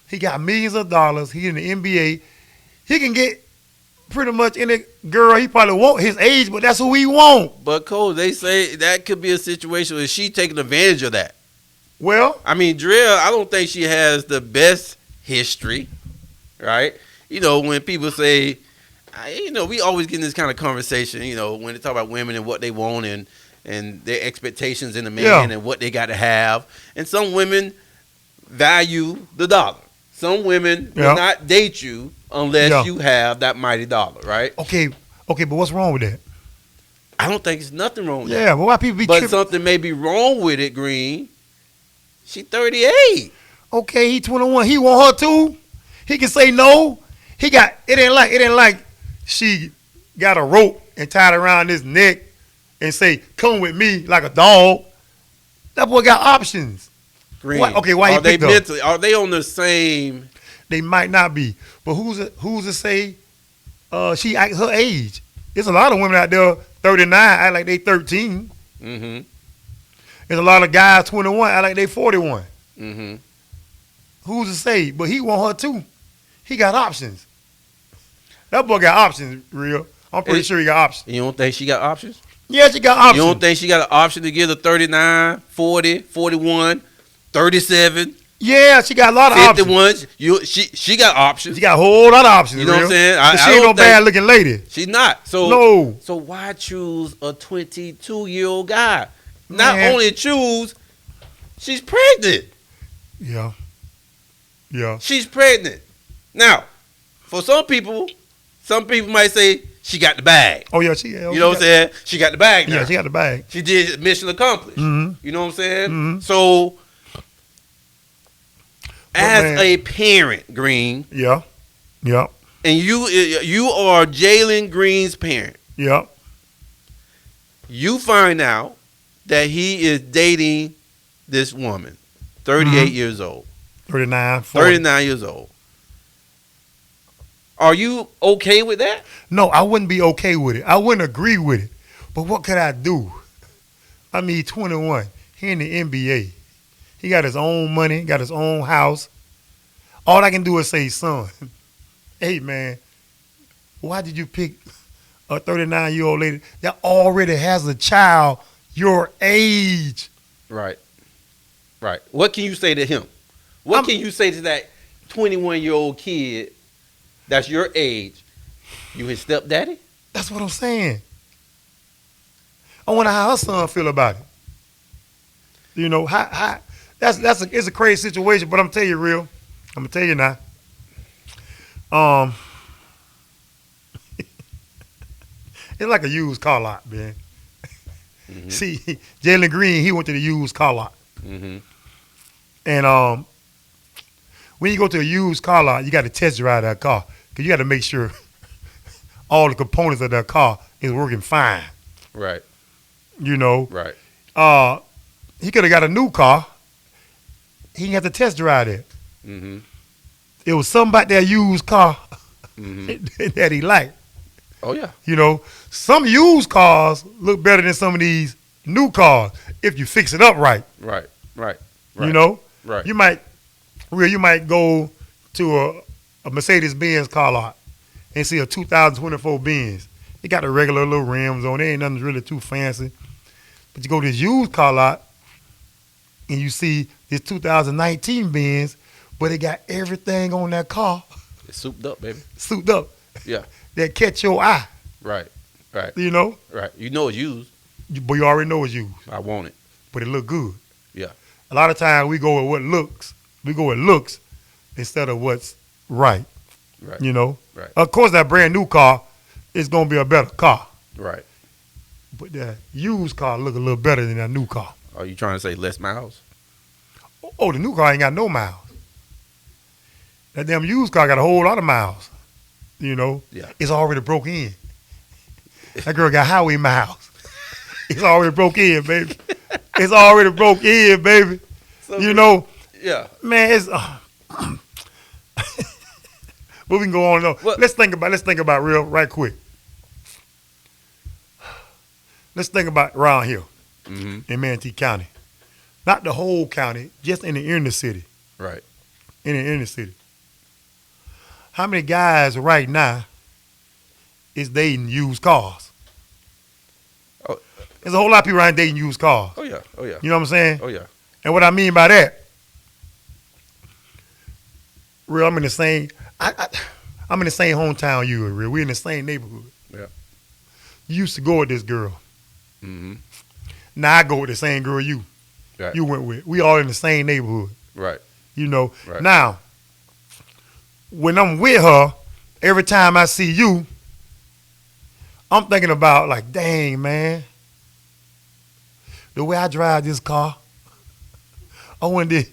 He got millions of dollars. He in the NBA. He can get pretty much any girl he probably want his age, but that's who he want. But Cole, they say that could be a situation where she taking advantage of that. Well, I mean, Drea, I don't think she has the best history, right? When people say, we always get in this kind of conversation, when they talk about women and what they want and their expectations in a man and what they got to have. And some women value the dollar. Some women will not date you unless you have that mighty dollar, right? Okay, but what's wrong with that? I don't think there's nothing wrong with that. Yeah, but why people be But tripping? something may be wrong with it, Green. She 38. Okay, he 21. He want her too. He can say no. It ain't like she got a rope and tied around his neck and say, "Come with me," like a dog. That boy got options. Green. Why are he they picked her? mentally? Are they on the same? They might not be, but who's to say she act her age? There's a lot of women out there 39 act like they 13. Mm-hmm. There's a lot of guys 21 act like they 41. Mm-hmm. Who's to say? But he want her too. He got options. That boy got options, real. I'm pretty sure he got options. You don't think she got options? Yeah, she got options. You don't think she got an option to give her 39, 40, 41, 37, Yeah, she got a lot of options. 51? She got options. She got a whole lot of options. You know what I'm saying? But she ain't no bad looking lady. She's not. So No. So why choose a 22-year-old guy? Not Man. only choose, she's pregnant. Yeah. Yeah. She's pregnant. Now, for some people might say she got the bag. Oh, yeah. You know what I'm saying? She got the bag now. Yeah, she got the bag. She did mission accomplished. Mhm. You know what I'm saying? Mhm. So, as man. a parent, Green, Yeah. Yeah. and you are Jalen Green's parent, Yeah. you find out that he is dating this woman, 38 years old, 39, 40. 39 years old. Are you okay with that? No, I wouldn't be okay with it. I wouldn't agree with it. But what could I do? I mean, 21. He in the NBA. He got his own money, got his own house. All I can do is say, son, hey, man, why did you pick a 39-year-old lady that already has a child your age? Right. Right. What can you say to him? What can you say to that 21-year-old kid that's your age, you his stepdaddy? That's what I'm saying. I wonder how her son feel about it. You know, how it's a crazy situation, but I'm tell you real. I'm gonna tell you now. It's like a used car lot, man. Mm-hmm. See, Jalen Green, he went to the used car lot. Mm-hmm. And when you go to a used car lot, you got to test drive that car because you got to make sure all the components of that car is working fine. Right. You know. Right. He could have got a new car. He didn't have to test drive it. Mm-hmm. It was something about that used car Mm-hmm. that he liked. Oh yeah. You know, some used cars look better than some of these new cars if you fix it up right. Right. Right. You know, Right. you might go to a Mercedes-Benz car lot and see a 2024 Benz. It got the regular little rims on it. Ain't nothing really too fancy. But you go to this used car lot and you see this 2019 Benz, but it got everything on that car. It's souped up, baby. Souped up. Yeah. That catch your eye. Right. Right. You know? Right. You know it's used. But you already know it's used. I want it. But it look good. Yeah. A lot of times we go with what looks. We go with looks instead of what's right. Right. You know? Right. Of course, that brand new car is going to be a better car. Right. But that used car look a little better than that new car. Are you trying to say less miles? Oh, the new car ain't got no miles. That damn used car got a whole lot of miles. You know? Yeah. It's already broke in. That girl got highway miles. It's already broke in, baby. It's already broke in, baby. So, you know? Yeah. Man, it's but we can go on though. Well, Let's think about right quick. Let's think about around here in Manatee County. Not the whole county, just in the inner city. Right. In the inner city. How many guys right now is dating used cars? Oh. There's a whole lot of people around dating used cars. Oh yeah. Oh yeah. You know what I'm saying? Oh yeah. And what I mean by that, real, I'm in the same hometown you are, real. We're in the same neighborhood. Yeah. You used to go with this girl. Mm-hmm. Now I go with the same girl you went with. We all in the same neighborhood. Right. You know. Right. Now, when I'm with her, every time I see you, I'm thinking about like, dang, man, the way I drive this car, I want to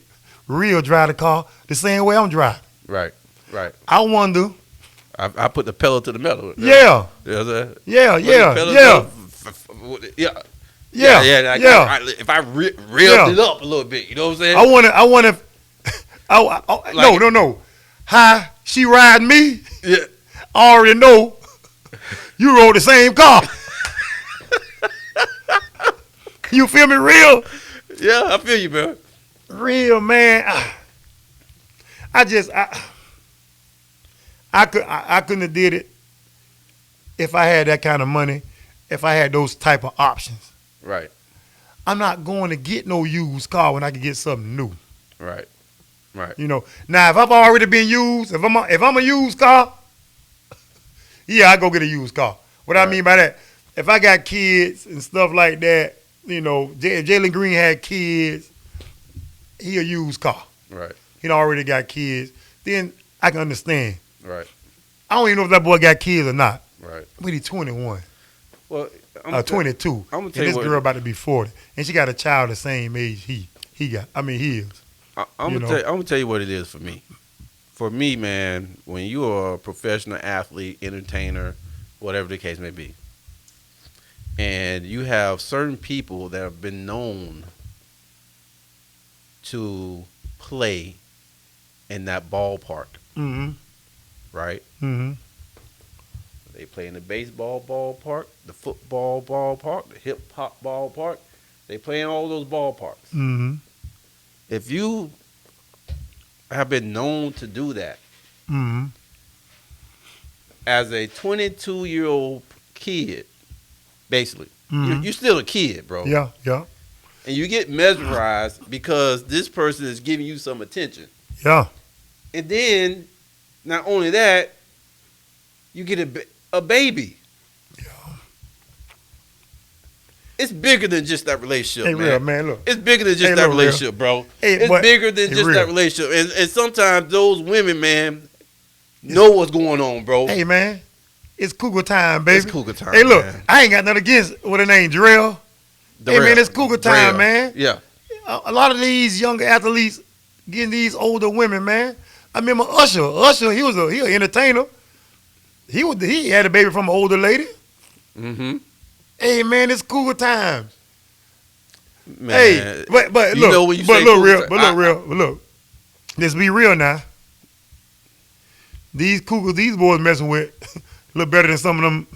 real drive the car the same way I'm driving. Right. Right. I wonder. I put the pedal to the metal. Yeah. Yeah. If I revved it up a little bit, you know what I'm saying? I want to. No. How she ride me? Yeah. I already know you rode the same car. You feel me, real? Yeah, I feel you, man. Real, man. I couldn't have did it if I had that kind of money, if I had those type of options. Right. I'm not going to get no used car when I can get something new. Right. Right. You know. Now, if I've already been used, if I'm a used car, yeah, I go get a used car. What I mean by that, if I got kids and stuff like that, you know, if Jalen Green had kids, he a used car. Right. He already got kids. Then I can understand. Right. I don't even know if that boy got kids or not. Right. But he's 21. Well, 22. I'm gonna tell and you this girl about to be 40. And she got a child the same age he is. I'm gonna tell you what it is for me. For me, man, when you are a professional athlete, entertainer, whatever the case may be, and you have certain people that have been known to play in that ballpark, right? Mm-hmm. They play in the baseball ballpark, the football ballpark, the hip hop ballpark. They play in all those ballparks. Mm-hmm. If you have been known to do that as a 22-year-old kid, basically, you're still a kid, bro. Yeah. And you get mesmerized because this person is giving you some attention. Yeah. And then, not only that, you get a baby. It's bigger than just that relationship, Hey, man. real, man, look. It's bigger than just Hey, that look, real. relationship, bro. Hey, it's but- bigger than hey, just real. that relationship. And sometimes those women, man, know what's going on, bro. Hey, man, it's cougar time, baby. It's cougar time, Hey, look, man. I ain't got nothing against what her name, Jarrell. Hey, man, it's cougar time, man. Yeah. A lot of these younger athletes getting these older women, man. I remember Usher. Usher, he was an entertainer. He had a baby from an older lady. Mm-hmm. Hey, man, it's cougar time. Man. Hey, but you look, know when you but say look cougar real, time, but look real, but look. Let's be real now. These cougars, these boys messing with look better than some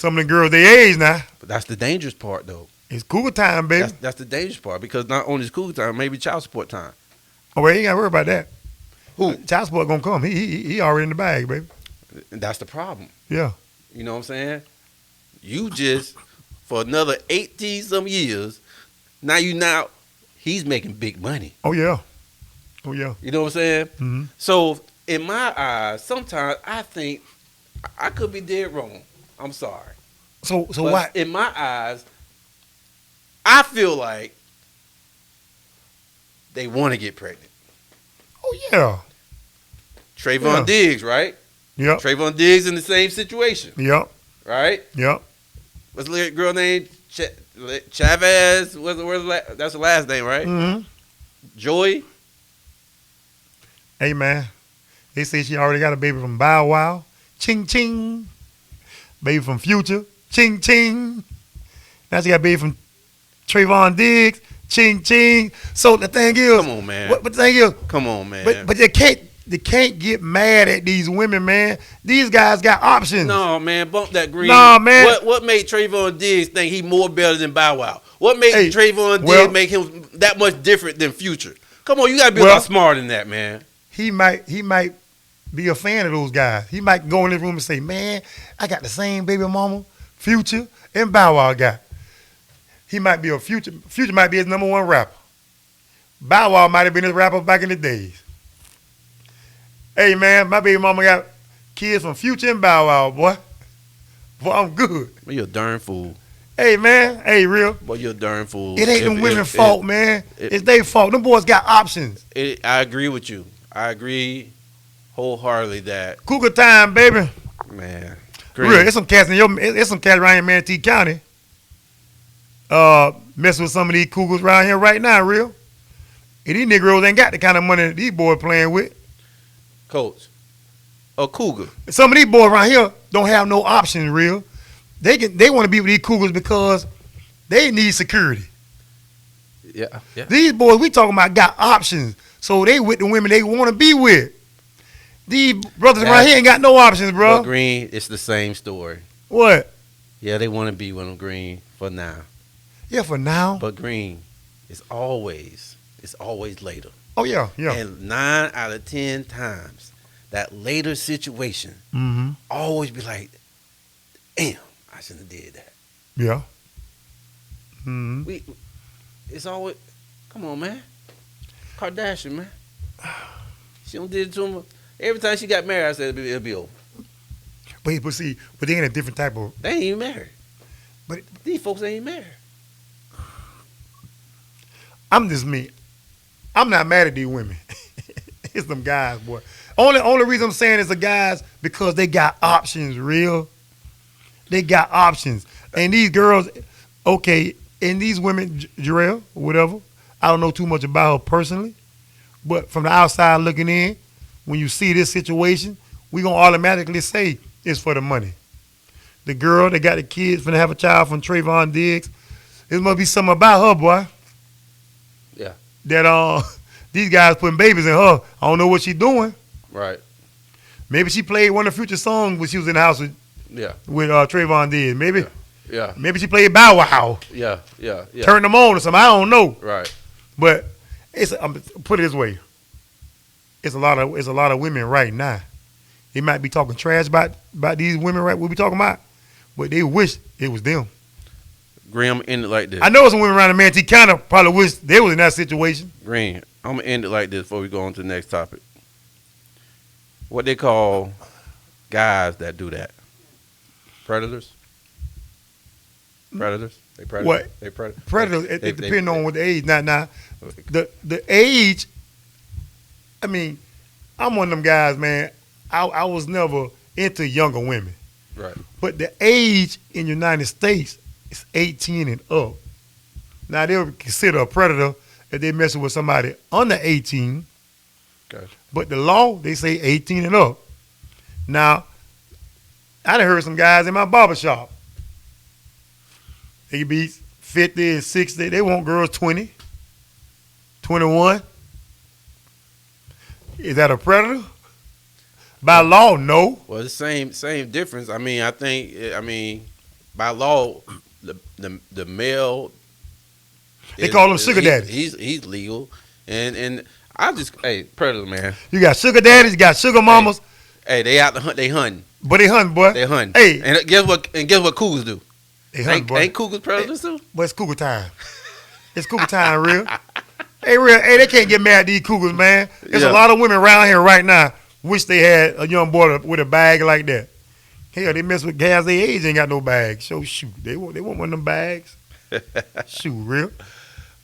of the girls they age now. But that's the dangerous part, though. It's cougar time, baby. That's the dangerous part, because not only is cougar time, maybe child support time. Oh, well, you ain't got to worry about that. Who? Child support gonna come. He already in the bag, baby. And that's the problem. Yeah. You know what I'm saying? You just, for another 18-some years, now he's making big money. Oh yeah. Oh yeah. You know what I'm saying? Mm-hmm. So, in my eyes, sometimes I think, I could be dead wrong. I'm sorry. So But why? in my eyes, I feel like they want to get pregnant. Oh yeah. Trayvon Yeah. Diggs, right? Yep. Trayvon Diggs in the same situation, Yep. right? Yep. What's the girl name? Chavez. That's the last name, right? Mm-hmm. Joy. Hey man, they say she already got a baby from Bow Wow. Ching ching. Baby from Future. Ching ching. Now she got a baby from Trayvon Diggs. Ching ching. So the thing is, Come on, man. But the thing is, Come on, man. but they can't get mad at these women, man. These guys got options. No, man, bump that green. Nah, man. What made Trayvon Diggs think he more better than Bow Wow? What made Hey, Trayvon well- Diggs make him that much different than Future? Come on, you gotta be a Well- lot smarter than that, man. He might be a fan of those guys. He might go in the room and say, man, I got the same baby mama, Future, and Bow Wow got. He might be a Future might be his number one rapper. Bow Wow might have been his rapper back in the days. Hey, man, my baby mama got kids from Future and Bow Wow, boy. Boy, I'm good. Well, you're a darn fool. Hey, man. Hey, real. Boy, you're a darn fool. It ain't them women's fault, man. It's their fault. Them boys got options. I agree with you. I agree wholeheartedly that, Cougar time, baby. man. Real, there's some cats around in Manatee County. Messing with some of these cougars around here right now, real. And these Negroes ain't got the kind of money that these boys playing with. Coach, a cougar. Some of these boys around here don't have no options, real. They want to be with these cougars because they need security. Yeah. These boys we talking about got options, so they with the women they want to be with. These brothers around here ain't got no options, bro. But Green, it's the same story. What? Yeah, they want to be with them, Green, for now. Yeah, for now. But Green, it's always later. Oh yeah. And 9 out of 10 times, that later situation Mm-hmm. always be like, damn, I shouldn't have did that. Yeah. Mm-hmm. It's always, come on, man. Kardashian, man. She don't did it to him. Every time she got married, I said it'll be over. But see, they ain't a different type of. They ain't even married. But These folks ain't married. I'm just me. I'm not mad at these women. It's them guys, boy. Only reason I'm saying it's the guys because they got options, real. They got options. And these girls, okay, and these women, Jarrell, whatever, I don't know too much about her personally, but from the outside looking in, when you see this situation, we going to automatically say it's for the money. The girl that got the kids finna have a child from Trayvon Diggs, it must be something about her, boy. Yeah. That these guys putting babies in her. I don't know what she doing. Right. Maybe she played one of the Future songs when she was in the house with Yeah. Trayvon Diggs. Maybe Yeah. maybe she played Bow Wow. Yeah. Turned them on or something. I don't know. Right. But put it this way. It's a lot of women right now. They might be talking trash about these women right we be talking about, but they wish it was them. Green, I'm gonna end it like this. I know some women around the Manatee County probably wish they was in that situation. Green, I'm gonna end it like this before we go on to the next topic. What they call guys that do that? Predators. Predators. They predators. What? They predators. Predators. It depends on what the age. Now, the age. I mean, I'm one of them guys, man. I was never into younger women. Right. But the age in the United States is 18 and up. Now, they'll consider a predator if they messing with somebody under 18. Gotcha. But the law, they say 18 and up. Now, I done heard some guys in my barbershop. They could be 50 and 60. They want girls 20, 21. Is that a predator? By law, no. Well, it's the same difference. I mean, by law, the male. They call him sugar daddy. He's legal, and I just predator, man. You got sugar daddies, you got sugar mamas. Hey, they out to hunt. They hunting. But they hunting, boy. They hunting. Hey, and guess what cougars do? they hunting, boy. Ain't cougars predators too? But it's cougar time. It's cougar time, real. Hey, they can't get mad at these cougars, man. There's a lot of women around here right now wish they had a young boy with a bag like that. Hell, they mess with guys their age ain't got no bag. So shoot, they want one of them bags. Shoot, real.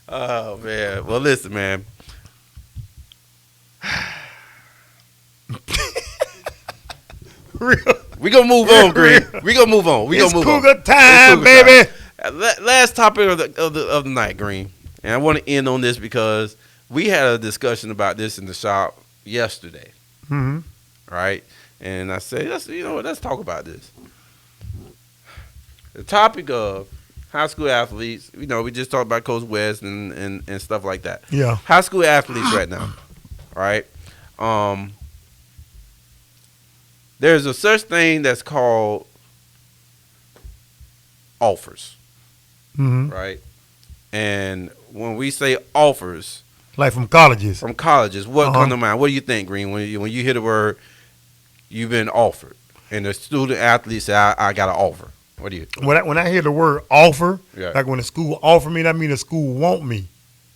Oh man. Well, listen, man. Real. We gonna move on, Green. We gonna move on. It's cougar time, baby. Last topic of the night, Green. And I want to end on this because we had a discussion about this in the shop yesterday. Mm-hmm. Right? And I said, let's talk about this. The topic of high school athletes, we just talked about Coach West and stuff like that. Yeah. High school athletes right now, right? There's a such thing that's called offers, Mm-hmm. right? And when we say offers, Like from colleges. what comes to mind? What do you think, Green? When you hear the word, you've been offered, and the student athlete say, I got an offer. What do you think? When I hear the word offer, Yeah. like when the school offer me, that means the school want me.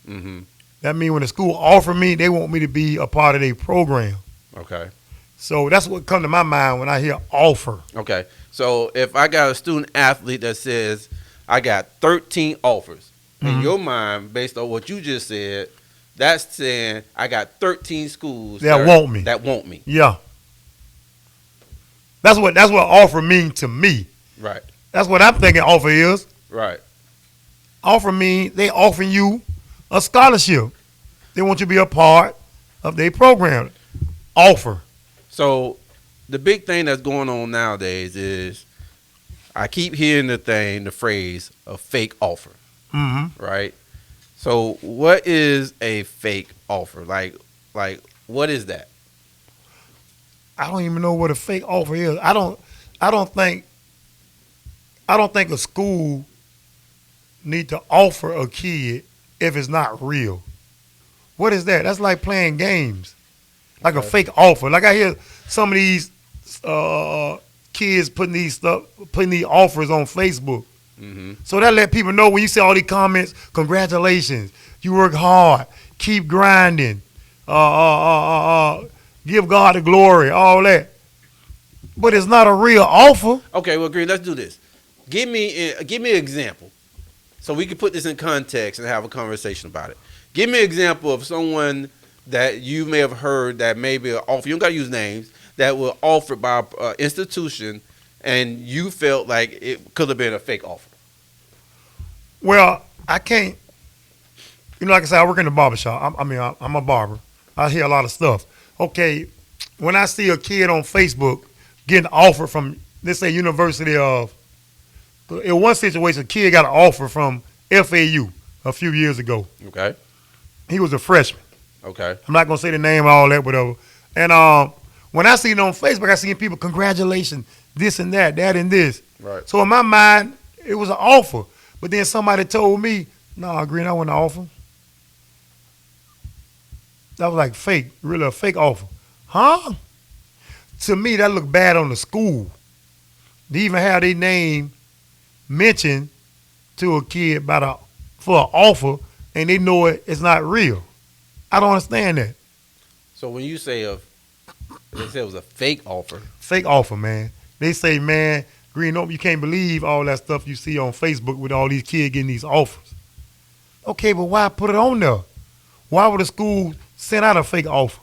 Mm-hmm. That means when the school offer me, they want me to be a part of their program. Okay. So that's what comes to my mind when I hear offer. Okay. So if I got a student athlete that says, I got 13 offers, in your mind, based on what you just said, that's saying I got 13 schools That want me. That want me. Yeah. That's what offer means to me. Right. That's what I'm thinking offer is. Right. Offer means they offering you a scholarship. They want you to be a part of their program. Offer. So the big thing that's going on nowadays is I keep hearing the phrase a fake offer. Mm-hmm. Right? So what is a fake offer? Like what is that? I don't even know what a fake offer is. I don't think a school need to offer a kid if it's not real. What is that? That's like playing games. Like a fake offer. Like I hear some of these kids putting these offers on Facebook. Mm-hmm. So that let people know when you see all these comments, congratulations, you work hard, keep grinding, give God the glory, all that. But it's not a real offer. Okay, well, Green, let's do this. Give me an example, so we can put this in context and have a conversation about it. Give me an example of someone that you may have heard that maybe an offer. You don't got to use names that were offered by an institution, and you felt like it could have been a fake offer. Well, I can't. Like I said, I work in the barbershop. I'm a barber. I hear a lot of stuff. Okay, when I see a kid on Facebook getting an offer from, let's say, University of, in one situation, a kid got an offer from FAU a few years ago. Okay. He was a freshman. Okay. I'm not going to say the name and all that, whatever. And when I see it on Facebook, I see people, congratulations, this and that and this. Right. So in my mind, it was an offer. But then somebody told me, no, Green, I want an offer. That was like fake, really a fake offer. Huh? To me, that looked bad on the school. They even have their name mentioned to a kid for an offer and they know it's not real. I don't understand that. So when you say they say it was a fake offer. Fake offer, man. They say, man, Green, you can't believe all that stuff you see on Facebook with all these kids getting these offers. Okay, but why put it on there? Why would a school send out a fake offer?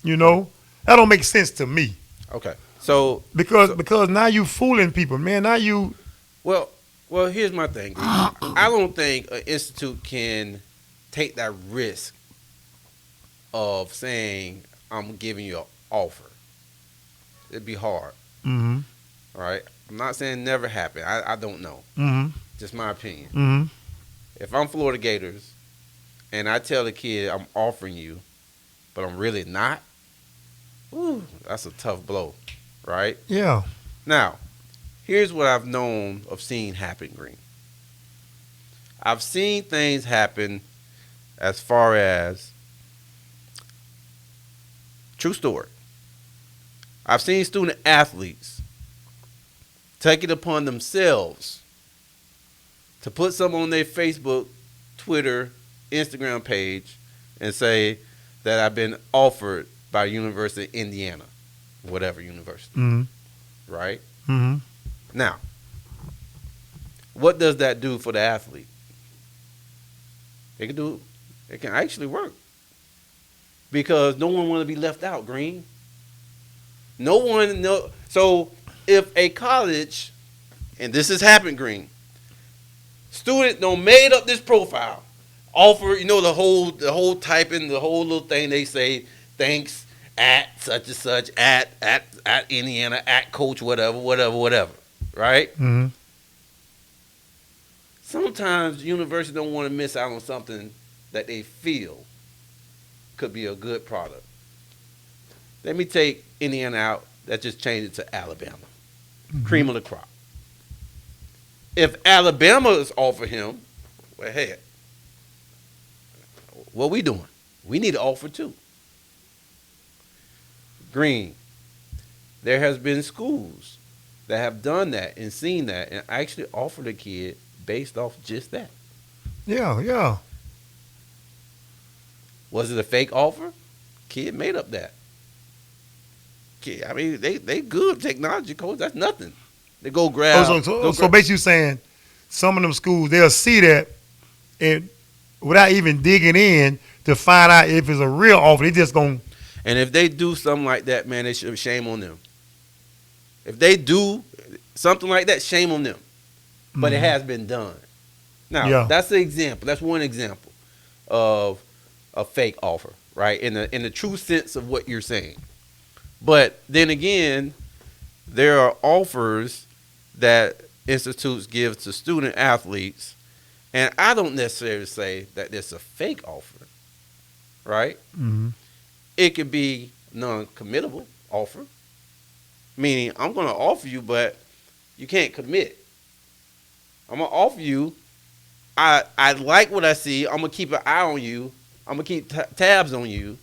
You know? That don't make sense to me. Okay. So because now you fooling people, man. Now you Well, here's my thing. Green. I don't think an institute can take that risk of saying I'm giving you an offer. It'd be hard. Mm-hmm. All right. I'm not saying never happen. I don't know. Mm-hmm. Just my opinion. Mm-hmm. If I'm Florida Gators and I tell the kid I'm offering you, but I'm really not, ooh, that's a tough blow, right? Yeah. Now, here's what I've known of seeing happen, Green. I've seen things happen as far as, true story, I've seen student athletes take it upon themselves to put something on their Facebook, Twitter, Instagram page and say that I've been offered by University of Indiana, whatever university, Mm-hmm. right? Mm-hmm. Now, what does that do for the athlete? It can actually work. Because no one want to be left out, Green. So if a college, and this has happened, Green, student made up this profile, offer, the whole typing, the whole little thing they say, thanks at such and such, at Indiana, at coach, whatever, right? Mm-hmm. Sometimes universities don't want to miss out on something that they feel could be a good product. Let me take Indiana out. That just changed it to Alabama. Mm-hmm. Cream of the crop. If Alabama is offer him, well, hey, what we doing? We need to offer too. Green, there has been schools that have done that and seen that and actually offered a kid based off just that. Yeah, yeah. Was it a fake offer? Kid made up that. Kid, I mean, they good technology, coach. That's nothing. They go grab. So basically you're saying some of them schools, they'll see that and without even digging in to find out if it's a real offer, they just going to. And if they do something like that, man, they should shame on them. If they do something like that, shame on them. But it has been done. Now, that's the example. That's one example of a fake offer, right? In the true sense of what you're saying. But then again, there are offers that institutes give to student athletes, and I don't necessarily say that it's a fake offer, right? Mm-hmm. It could be non-committable offer, meaning I'm going to offer you, but you can't commit. I'm going to offer you. I like what I see. I'm going to keep an eye on you. I'm going to keep tabs on you.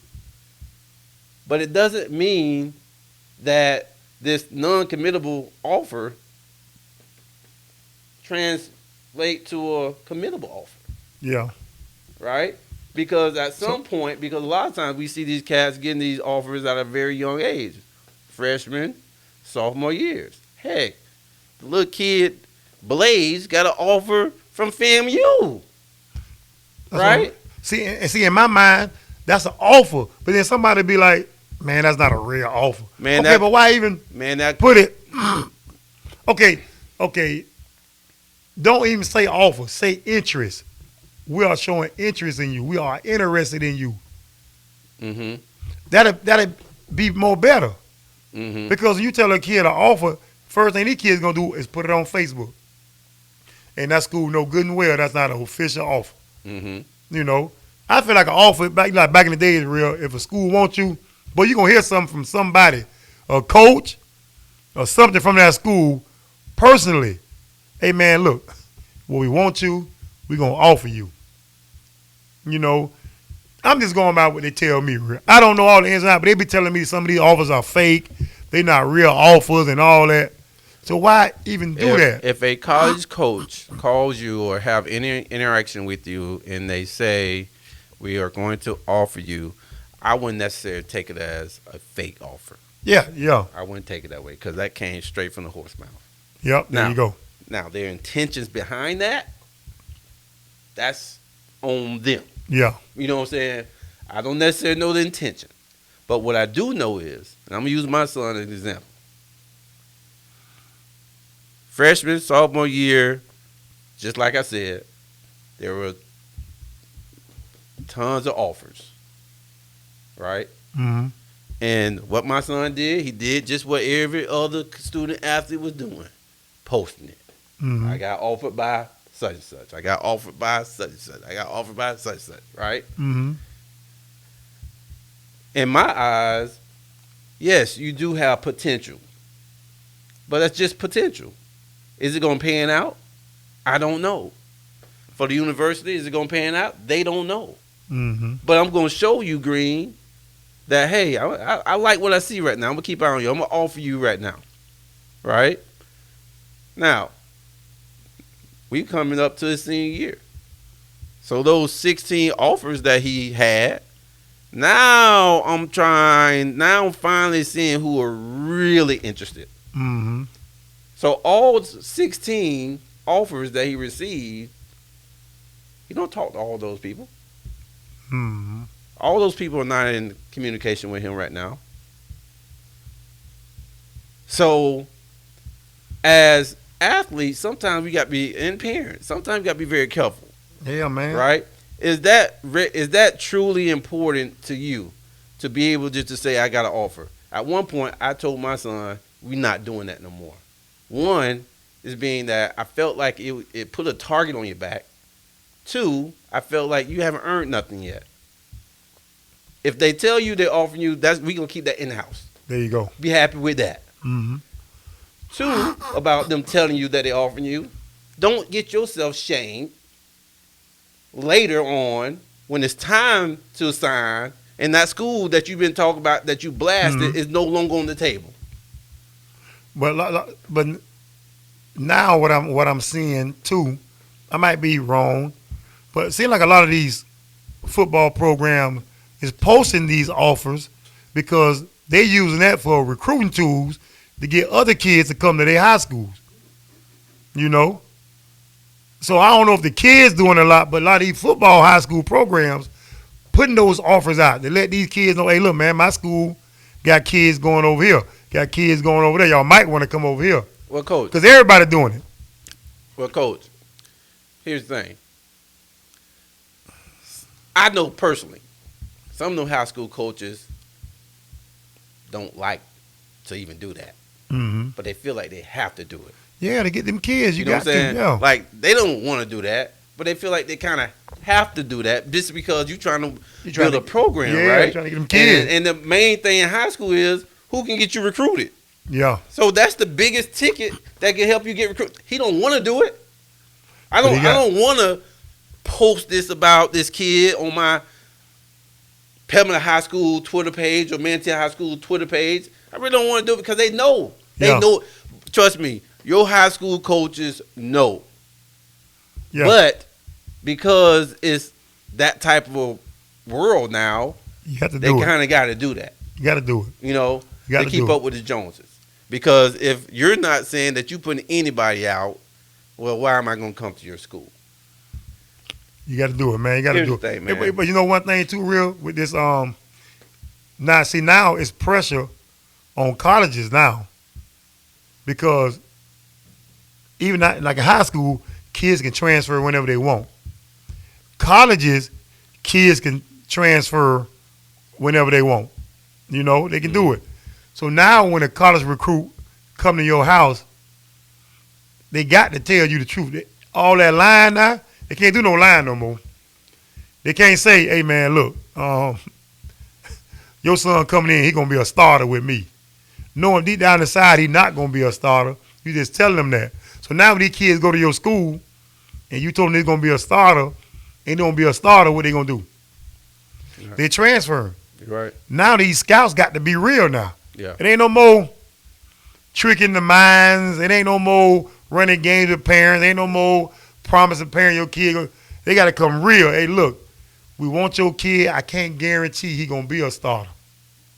But it doesn't mean that this non-committable offer translate to a committable offer. Yeah. Right? Because at some point, because a lot of times we see these cats getting these offers at a very young age. Freshman, sophomore years. Heck, the little kid, Blaze, got an offer from FAMU. Right? See, in my mind, that's an offer. But then somebody be like, man, that's not a real offer. Man, okay, but why even put it? Okay. Don't even say offer. Say interest. We are showing interest in you. We are interested in you. Mm-hmm. That'll be more better. Mm-hmm. Because you tell a kid an offer, first thing these kids going to do is put it on Facebook. And that school know good and well that's not an official offer. Mm-hmm. I feel like an offer, back in the day is real. If a school wants you, but you're going to hear something from somebody, a coach or something from that school personally. Hey, man, look, what we want you, we're going to offer you. I'm just going by what they tell me. I don't know all the ins and outs, but they be telling me some of these offers are fake. They not real offers and all that. So why even do that? If a college coach calls you or have any interaction with you and they say, we are going to offer you, I wouldn't necessarily take it as a fake offer. Yeah. I wouldn't take it that way because that came straight from the horse mouth. Yep, there you go. Now, their intentions behind that, that's on them. Yeah. You know what I'm saying? I don't necessarily know the intention. But what I do know is, and I'm going to use my son as an example. Freshman, sophomore year, just like I said, there were tons of offers, right? Mm-hmm. And what my son did, he did just what every other student athlete was doing, posting it. Mm-hmm. I got offered by such and such. I got offered by such and such. I got offered by such and such, right? Mm-hmm. In my eyes, yes, you do have potential. But that's just potential. Is it going to pan out? I don't know. For the university, is it going to pan out? They don't know. Mm-hmm. But I'm going to show you, Green, that, hey, I like what I see right now. I'm going to keep an eye on you. I'm going to offer you right now. Right? Now, we coming up to his senior year. So those 16 offers that he had, now I'm finally seeing who are really interested. Mm-hmm. So all 16 offers that he received, he don't talk to all those people. Mm-hmm. All those people are not in communication with him right now. So as athletes, sometimes we got to be, and parents, sometimes we got to be very careful. Yeah, man. Right? Is that truly important to you to be able just to say, I got an offer? At one point, I told my son, we're not doing that no more. One is being that I felt like it put a target on your back. Two, I felt like you haven't earned nothing yet. If they tell you they're offering you, we gonna keep that in house. There you go. Be happy with that. Mm-hmm. Two, about them telling you that they're offering you, don't get yourself shamed later on when it's time to sign and that school that you've been talking about that you blasted is no longer on the table. But now what I'm seeing too, I might be wrong, but it seems like a lot of these football programs is posting these offers because they're using that for recruiting tools to get other kids to come to their high schools. You know? So I don't know if the kids doing a lot, but a lot of these football high school programs putting those offers out to let these kids know, hey, look, man, my school got kids going over here, got kids going over there. Y'all might want to come over here. Well, Coach. Because everybody doing it. Well, Coach, here's the thing. I know personally, some of them high school coaches don't like to even do that. Mm-hmm. But they feel like they have to do it. Yeah, to get them kids, you know got what I'm saying? to. Yeah. Like, they don't want to do that, but they feel like they kind of have to do that just because you're trying to build a program, right? Yeah, trying to get them kids. And the main thing in high school is who can get you recruited. Yeah. So that's the biggest ticket that can help you get recruited. He don't want to do it. I don't want to post this about this kid on my Palmetto High School Twitter page or Manatee High School Twitter page. I really don't want to do it because they know. They know. Trust me, your high school coaches know. Yeah. But because it's that type of a world now, you have to they kind of got to do that. You got to do it. You know, to keep up with the Joneses. Because if you're not saying that you're putting anybody out, well, why am I going to come to your school? You got to do it, man. You got to do it. Thing, man. But you know one thing too, real with this. Now it's pressure on colleges now, because even like in high school, kids can transfer whenever they want. Colleges, kids can transfer whenever they want. You know, they can do it. So now when a college recruit come to your house, they got to tell you the truth. All that lying now, they can't do no lying no more. They can't say, hey, man, look, your son coming in, he going to be a starter with me. Knowing deep down inside he not going to be a starter, you just telling them that. So now when these kids go to your school and you told them they're going to be a starter, ain't going to be a starter, what they going to do? Right. They transfer. Right. Now these scouts got to be real now. Yeah. It ain't no more, tricking the minds. It ain't no more running games with parents. Ain't no more promising parent your kid. They got to come real. Hey, look, we want your kid. I can't guarantee he going to be a starter.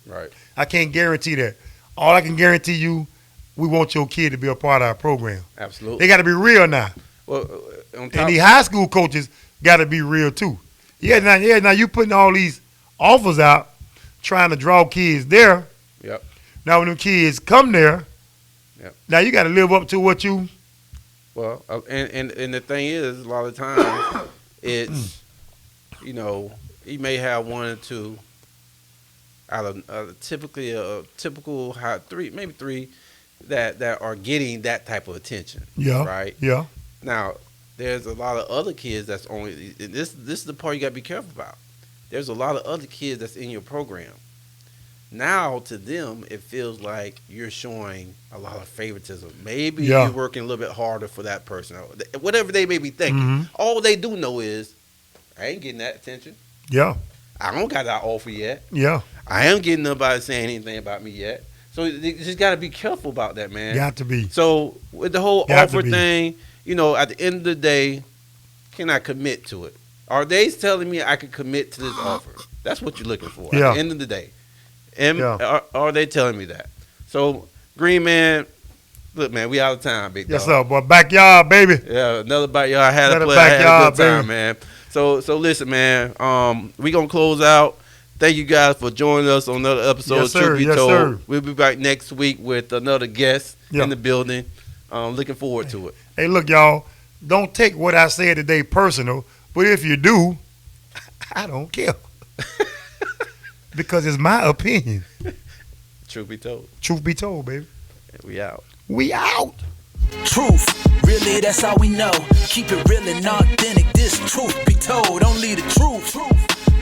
Right. I can't guarantee that. All I can guarantee you, we want your kid to be a part of our program. Absolutely. They got to be real now. Well, And these high school coaches got to be real too. Now you putting all these offers out trying to draw kids there. Yep. Now when them kids come there, Yep. now you got to live up to what you. Well, and the thing is, a lot of times it's, you know, he may have one or two out of typically a typical high maybe three that are getting that type of attention. Yeah. Right. Yeah. Now, there's a lot of other kids that's only this is the part you got to be careful about. There's a lot of other kids that's in your program. Now, to them, it feels like you're showing a lot of favoritism. Maybe Yeah. you're working a little bit harder for that person. Whatever they may be thinking. Mhm. All they do know is, I ain't getting that attention. Yeah. I don't got that offer yet. Yeah. I ain't getting nobody saying anything about me yet. So you just got to be careful about that, man. Got to be. So with the whole Got to offer be. thing, you know, at the end of the day, can I commit to it? Are they telling me I can commit to this offer? That's what you're looking for Yeah. at the end of the day. And Yeah. are they telling me that? So, Green Man, look, man, we out of time, big Yes, dog. sir, boy. Backyard, baby. Yeah, another backyard. I had a Another play. I had a backyard, good time, baby. man. So listen, man. We gonna close out. Thank you guys for joining us on another episode Yes, of sir. Truth Be Yes, Told. sir. We'll be back next week with another guest Yeah. in the building. Looking forward to it. Hey, look, y'all. Don't take what I said today personal, but if you do, I don't care. Because it's my opinion. Truth be told, Truth be told, baby. we out. We out. Truth, really, that's all we know. Keep it real and authentic. This truth be told, only the truth.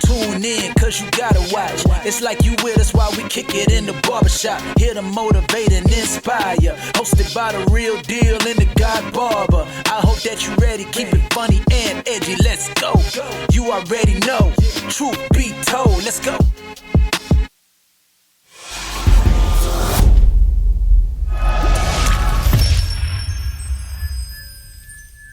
Tune in, cause you gotta watch. It's like you with us while we kick it in the barbershop. Here to motivate and inspire. Hosted by the real deal and the GodBarber. I hope that you ready. Keep it funny and edgy. Let's go. You already know. Truth be told. Let's go.